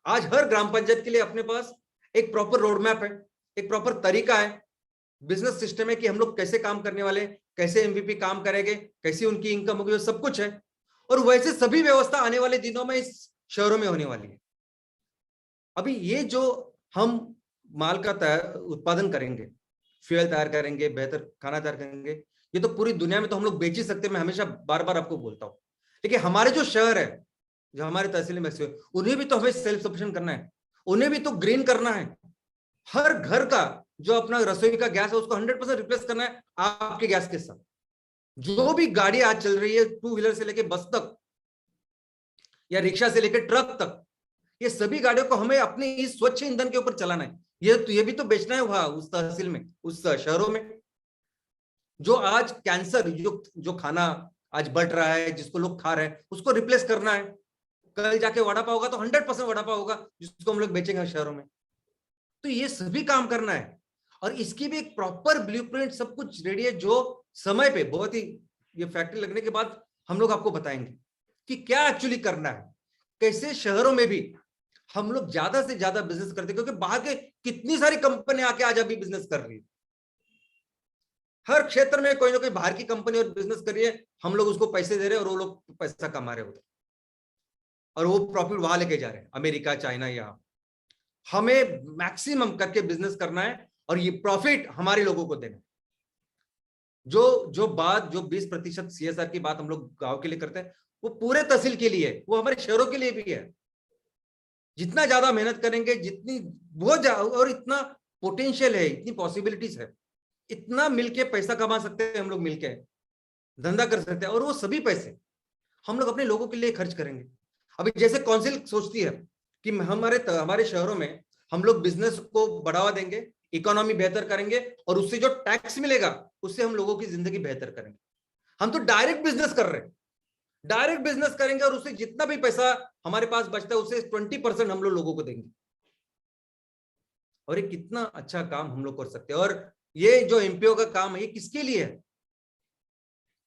आज हर ग्राम पंचायत के लिए अपने पास एक प्रॉपर रोड मैप है, एक प्रॉपर तरीका है, बिजनेस सिस्टम है कि हम लोग कैसे काम करने वाले, कैसे एमवीपी काम करेंगे, कैसी उनकी इनकम होगी, सब कुछ है। और वैसे सभी व्यवस्था आने वाले दिनों में इस शहरों में होने वाली है। अभी ये जो हम माल का उत्पादन करेंगे, फ्यूल तैयार करेंगे, बेहतर खाना तैयार करेंगे, ये तो पूरी दुनिया में तो हम लोग बेच ही सकते हैं, मैं हमेशा बार बार आपको बोलता हूँ। लेकिन हमारे जो शहर है, जो हमारे तहसील में से, उन्हें भी तो हमें सेल्फ सफिशिएंट करना है, उन्हें भी तो ग्रीन करना है। हर घर का जो अपना रसोई का गैस है उसको 100% रिप्लेस करना है आपके गैस के साथ। जो भी गाड़ी आज चल रही है, 2 व्हीलर से लेके बस तक या रिक्शा से लेकर ट्रक तक, ये सभी गाड़ियों को हमें अपने इस स्वच्छ ईंधन के ऊपर चलाना है। ये भी तो बेचना है वहां उस तहसील में, उस शहरों में। जो आज कैंसर युक्त जो खाना आज बढ़ रहा है, जिसको लोग खा रहे हैं, उसको रिप्लेस करना है। कल जाके वड़ा पाव होगा तो 100% वड़ा पाव होगा जिसको हम लोग बेचेंगे शहरों में। तो ये सभी काम करना है और इसकी भी एक प्रॉपर ब्लूप्रिंट सब कुछ रेडी है, जो समय पे बहुत ही ये फैक्ट्री लगने के बाद हम लोग आपको बताएंगे कि क्या एक्चुअली करना है, कैसे शहरों में भी हम लोग ज्यादा से ज्यादा बिजनेस करते, क्योंकि बाहर के कितनी सारी कंपनी आके आज अभी बिजनेस कर रही है। हर क्षेत्र में कोई ना कोई बाहर की कंपनी और बिजनेस कर रही है, हम लोग उसको पैसे दे रहे हैं और वो लोग पैसा कमा रहे होते और वो प्रॉफिट वहां लेके जा रहे हैं, अमेरिका, चाइना। यहाँ हमें मैक्सिमम करके बिजनेस करना है और ये प्रॉफिट हमारे लोगों को देना है। जो बात, जो 20% CSR की बात हम लोग गांव के लिए करते हैं, वो पूरे तहसील के लिए, वो हमारे शहरों के लिए भी है। जितना ज्यादा मेहनत करेंगे, जितनी बहुत और इतना पोटेंशियल है, इतनी पॉसिबिलिटीज है, इतना मिलके पैसा कमा सकते हैं हम लोग, मिलके धंधा कर सकते हैं और वो सभी पैसे हम लोग अपने लोगों के लिए खर्च करेंगे। अभी जैसे काउंसिल सोचती है कि हमारे शहरों में हम लोग बिजनेस को बढ़ावा देंगे, इकोनॉमी बेहतर करेंगे और उससे जो टैक्स मिलेगा उससे हम लोगों की जिंदगी बेहतर करेंगे। हम तो डायरेक्ट बिजनेस कर रहे हैं, डायरेक्ट बिजनेस करेंगे और उससे जितना भी पैसा हमारे पास बचता है उससे 20% हम लोगों को देंगे। और ये कितना अच्छा काम हम लोग कर सकते हैं। और ये जो एमपीओ का काम है, ये किसके लिए है?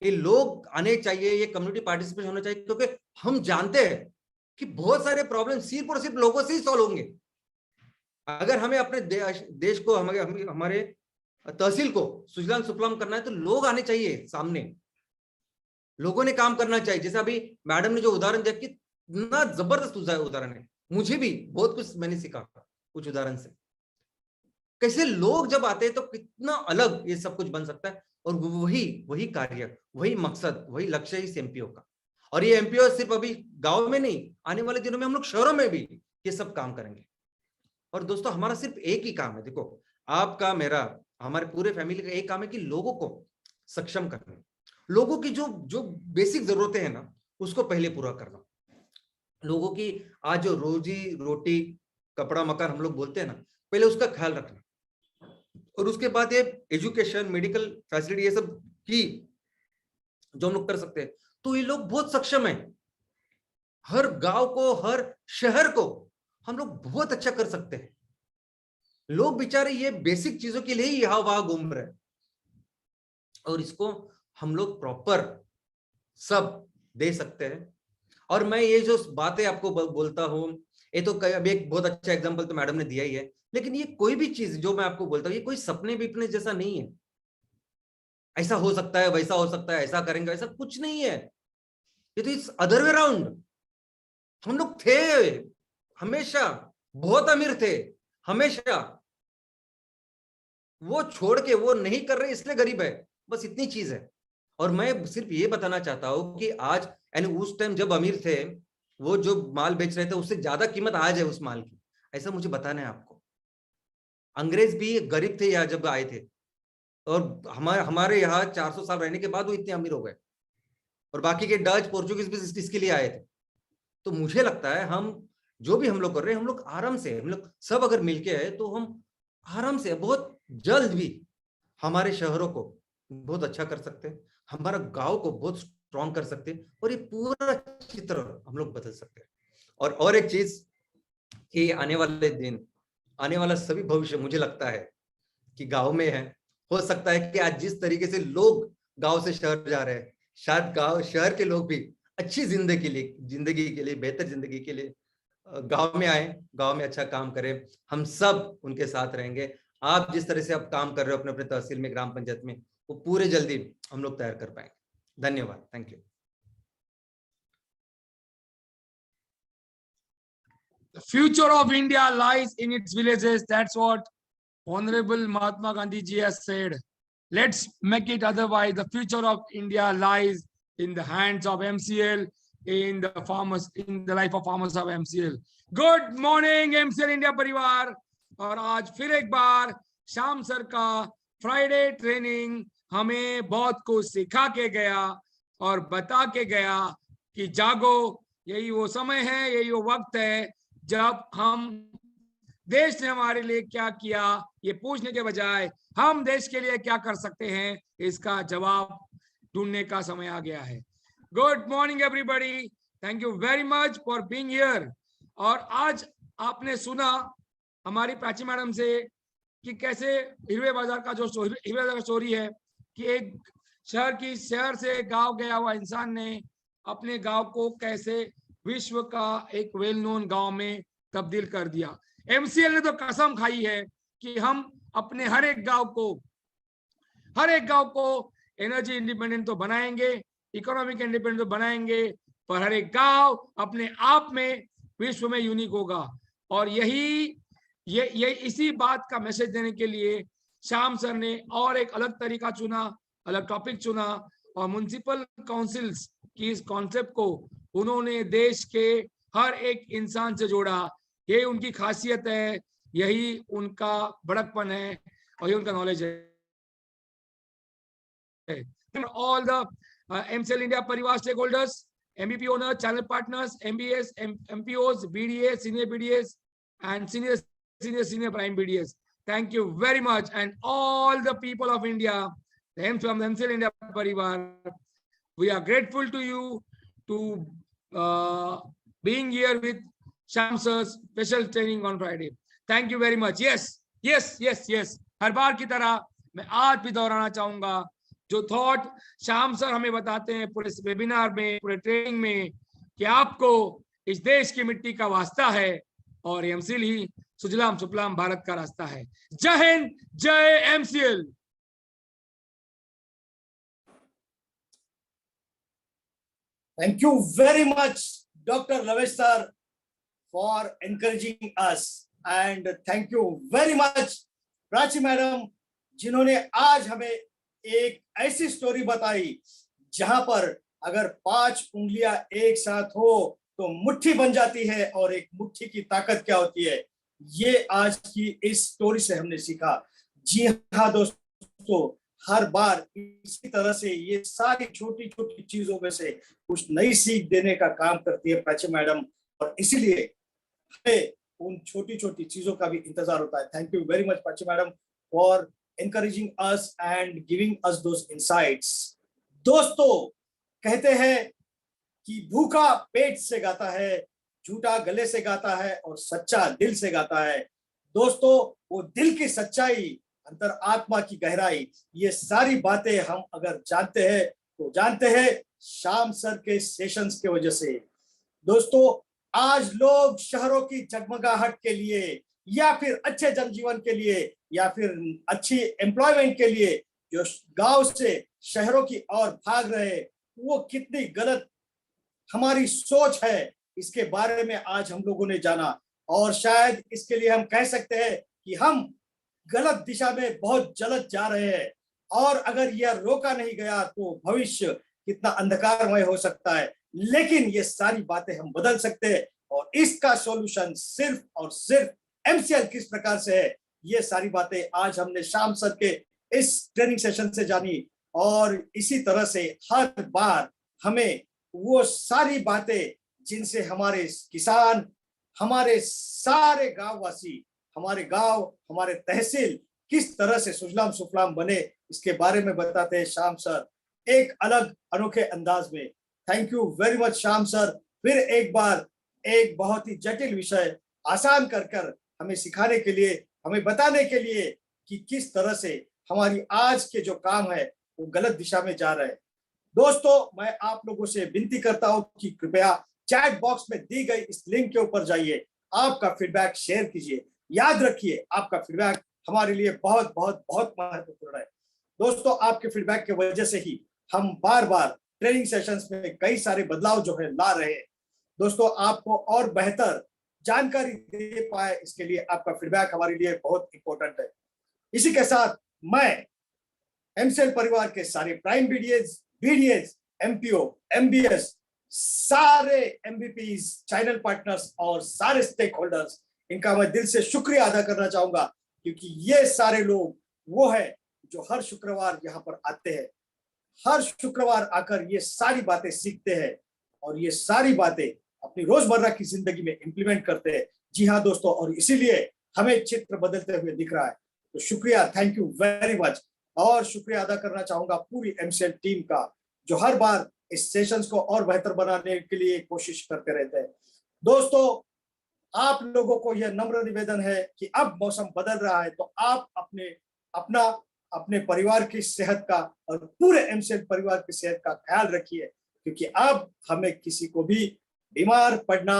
ये लोग आने चाहिए, ये कम्युनिटी पार्टिसिपेशन होना चाहिए, क्योंकि हम जानते हैं कि बहुत सारे प्रॉब्लम सिर्फ और सिर्फ लोगों से ही सॉल्व होंगे। अगर हमें अपने देश को, हमारे तहसील को सुजलाम सुफलाम करना है तो लोग आने चाहिए सामने, लोगों ने काम करना चाहिए। जैसे अभी मैडम ने जो उदाहरण दिया, कितना जबरदस्त उदाहरण है, मुझे भी बहुत कुछ मैंने सीखा कुछ उदाहरण से। कैसे लोग जब आते हैं तो कितना अलग ये सब कुछ बन सकता है। और वही कार्य, वही मकसद, वही लक्ष्य इस एमपीओ का। और ये एमपीओ सिर्फ अभी गांव में नहीं, आने वाले दिनों में हम लोग शहरों में भी ये सब काम करेंगे। और दोस्तों हमारा सिर्फ एक ही काम है, देखो आपका, मेरा, हमारे पूरे फैमिली का एक काम है कि लोगों को सक्षम करना, लोगों की जो जो बेसिक जरूरतें हैं ना उसको पहले पूरा करना। लोगों की आज जो रोजी रोटी, कपड़ा मकान हम लोग बोलते हैं ना, पहले उसका ख्याल रखना। और उसके बाद ये एजुकेशन, मेडिकल फैसिलिटी, ये सब की जो हम लोग कर सकते हैं, तो ये लोग बहुत सक्षम है। हर गांव को, हर शहर को हम लोग बहुत अच्छा कर सकते हैं। लोग बेचारे ये बेसिक चीजों के लिए ही यहाँ वहां घूम रहे हैं और इसको हम लोग प्रॉपर सब दे सकते हैं। और मैं ये जो बातें आपको बोलता हूँ, ये तो अभी एक बहुत अच्छा एग्जांपल तो मैडम ने दिया ही है, लेकिन ये कोई भी चीज जो मैं आपको बोलता हूँ, ये कोई सपने विपने जैसा नहीं है। ऐसा हो सकता है, वैसा हो सकता है, ऐसा करेंगे, ऐसा कुछ नहीं है। ये तो इस अदर वे राउंड। हम लोग थे हमेशा बहुत अमीर थे, हमेशा। वो छोड़ के वो नहीं कर रहे इसलिए गरीब है, बस इतनी चीज है। और मैं सिर्फ ये बताना चाहता हूं कि आज, यानी उस टाइम जब अमीर थे, वो जो माल बेच रहे थे उससे ज्यादा कीमत आज है उस माल की, ऐसा मुझे बताना है आपको। अंग्रेज भी गरीब थे यहाँ जब आए थे, और हमारे यहाँ 400 साल रहने के बाद वो इतने अमीर हो गए। और बाकी के डच, पोर्चुगीज भी इसके लिए आए थे। तो मुझे लगता है हम जो भी हम लोग कर रहे हैं, हम लोग आराम से, हम लोग सब अगर मिलके आए तो हम आराम से बहुत जल्द भी हमारे शहरों को बहुत अच्छा कर सकते हैं, हमारा गांव को बहुत स्ट्रॉन्ग कर सकते हैं और ये पूरा चित्र हम लोग बदल सकते हैं। और एक चीज कि आने वाले दिन, आने वाला सभी भविष्य मुझे लगता है कि गांव में है। हो सकता है कि आज जिस तरीके से लोग गांव से शहर जा रहे हैं, शायद गांव शहर के लोग भी अच्छी जिंदगी के लिए, बेहतर जिंदगी के लिए गांव में आए, गांव में अच्छा काम करें। हम सब उनके साथ रहेंगे। आप जिस तरह से आप काम कर रहे हो अपने अपने तहसील में, ग्राम पंचायत में, वो पूरे जल्दी हम लोग तैयार कर पाएंगे। धन्यवाद, thank you. The future of India lies in its villages. That's what Honorable Mahatma Gandhi ji has said. Let's make it otherwise. The future of India lies in the hands of MCL, in the farmers, in the life of farmers of MCL. Good morning, MCL India परिवार. और आज फिर एक बार Shyam sir का Friday training हमें बहुत कुछ सिखा के गया और बता के गया कि जागो, यही वो समय है, यही वो वक्त है जब हम देश ने हमारे लिए क्या किया ये पूछने के बजाय हम देश के लिए क्या कर सकते हैं इसका जवाब ढूंढने का समय आ गया है. Good morning everybody, thank you very much for being here. और आज आपने सुना हमारी प्राची मैडम से कि कैसे हिरवे बाजार का जो हिरवे बाजार का स्टोरी है कि एक शहर से गांव गया हुआ इंसान ने अपने गांव को कैसे विश्व का एक वेल नोन गांव में तब्दील कर दिया. एमसीएल ने तो कसम खाई है कि हम अपने हर एक गांव को एनर्जी इंडिपेंडेंट तो बनाएंगे, इकोनॉमिक इंडिपेंडेंट तो बनाएंगे, पर हर एक गांव अपने आप में विश्व में यूनिक होगा. और ये इसी बात का मैसेज देने के लिए श्याम सर ने और एक अलग तरीका चुना, अलग टॉपिक चुना और म्युनिसिपल काउंसिल्स की इस कॉन्सेप्ट को उन्होंने देश के हर एक इंसान से जोड़ा. यही उनकी खासियत है, यही उनका बड़कपन है और ये उनका नॉलेज है. All the MCL India परिवार stakeholders, MVP owners, channel partners, MBS, MPOs, BDAs, senior BDAs, and senior prime BDAs. Thank you very much, and all the people of India, from the MCL India परिवार, we are grateful to you to being here with Shyam sir's special training on Friday. Thank you very much. Yes. हर बार की तरह मैं आज भी दोहराना चाहूंगा जो thought Shyam sir हमें बताते हैं पूरे वेबिनार में, पूरे ट्रेनिंग में, कि आपको इस देश की मिट्टी का वास्ता है और एमसीएल ही सुजलाम सुफलाम भारत का रास्ता है. जय हिंद, जय MCL. Thank you very much, Dr. Lavesh sir, for encouraging us, and thank you very much, Prachi madam, जिन्होंने आज हमें एक ऐसी स्टोरी बताई जहां पर अगर 5 उंगलियां एक साथ हो तो मुट्ठी बन जाती है और एक मुट्ठी की ताकत क्या होती है, ये आज की इस स्टोरी से हमने सीखा. जी हाँ दोस्तों, हर बार इसी तरह से ये सारी छोटी छोटी चीजों में से कुछ नई सीख देने का काम करती है प्राची मैडम, और इसीलिए हमें उन छोटी छोटी चीजों का भी इंतजार होता है. Thank you very much Prachi madam for encouraging us and giving us those insights. दोस्तों, कहते हैं कि भूखा पेट से गाता है, झूठा गले से गाता है और सच्चा दिल से गाता है. दोस्तों, वो दिल की सच्चाई, अंतर आत्मा की गहराई, ये सारी बातें हम अगर जानते हैं तो जानते हैं श्याम सर के सेशंस की वजह से. दोस्तों, आज लोग शहरों की जगमगाहट के लिए या फिर अच्छे जनजीवन के लिए या फिर अच्छी एम्प्लॉयमेंट के लिए जो गांव से शहरों की ओर भाग रहे, वो कितनी गलत हमारी सोच है, इसके बारे में आज हम लोगों ने जाना. और शायद इसके लिए हम कह सकते हैं कि हम गलत दिशा में बहुत जल्द जा रहे हैं, और अगर यह रोका नहीं गया तो भविष्य कितना अंधकारमय हो सकता है. लेकिन ये सारी बातें हम बदल सकते हैं, और इसका सॉल्यूशन सिर्फ और सिर्फ एमसीएल किस प्रकार से है, ये सारी बातें आज हमने श्याम सर के इस ट्रेनिंग सेशन से जानी. और इसी तरह से हर बार हमें वो सारी बातें जिनसे हमारे किसान, हमारे सारे गांववासी, हमारे गांव, हमारे तहसील किस तरह से सुजलाम सुफलाम बने, इसके बारे में बताते हैं श्याम सर एक अलग अनोखे अंदाज में. Thank you very much Shyam sir, फिर एक बार एक बहुत ही जटिल विषय आसान कर हमें सिखाने के लिए, हमें बताने के लिए कि किस तरह से हमारी आज के जो काम है वो गलत दिशा में जा रहे हैं. दोस्तों, मैं आप लोगों से विनती करता हूं कि कृपया चैट बॉक्स में दी गई इस लिंक के ऊपर जाइए, आपका फीडबैक शेयर कीजिए. याद रखिए, आपका फीडबैक हमारे लिए बहुत बहुत बहुत महत्वपूर्ण है. दोस्तों, आपके फीडबैक की वजह से ही हम बार बार ट्रेनिंग सेशंस में कई सारे बदलाव जो है ला रहे हैं. दोस्तों, आपको और बेहतर जानकारी दे पाए, इसके लिए आपका फीडबैक हमारे लिए बहुत इंपॉर्टेंट है। इसी के साथ मैं एमसीएल परिवार के सारे प्राइम बीडीएस, एमपीओ, एमबीएस, सारे एमबीपीज, चैनल पार्टनर्स और सारे स्टेक होल्डर्स, इनका मैं दिल से शुक्रिया अदा करना चाहूंगा, क्योंकि ये सारे लोग वो है जो हर शुक्रवार यहाँ पर आते हैं, हर शुक्रवार आकर ये सारी बातें सीखते हैं और ये सारी बातें अपनी रोजमर्रा की जिंदगी में इंप्लीमेंट करते हैं। जी हाँ दोस्तों, और इसीलिए हमें चित्र बदलते हुए दिख रहा है। तो शुक्रिया, थैंक यू वेरी मच। और शुक्रिया अदा करना चाहूंगा पूरी एमसीएल टीम का, जो हर बार इस सेशंस को और बेहतर बनाने के लिए कोशिश करते रहते हैं। दोस्तों, आप लोगों को यह नम्र निवेदन है कि अब मौसम बदल रहा है, तो आप अपने परिवार की सेहत का और पूरे एमसीएल परिवार की सेहत का ख्याल रखिए, क्योंकि अब हमें किसी को भी बीमार पड़ना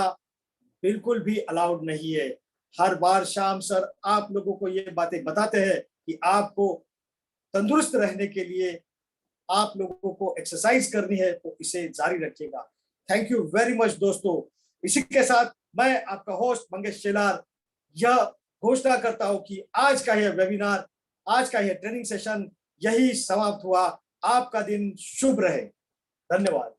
बिल्कुल भी अलाउड नहीं है। हर बार शाम सर आप लोगों को ये बातें बताते हैं कि आपको तंदुरुस्त रहने के लिए आप लोगों को एक्सरसाइज करनी है, तो इसे जारी रखिएगा। थैंक यू वेरी मच दोस्तों। इसी के साथ मैं आपका होस्ट मंगेश शेलार यह घोषणा करता हूं कि आज का यह वेबिनार, आज का यह ट्रेनिंग सेशन यही समाप्त हुआ। आपका दिन शुभ रहे। धन्यवाद।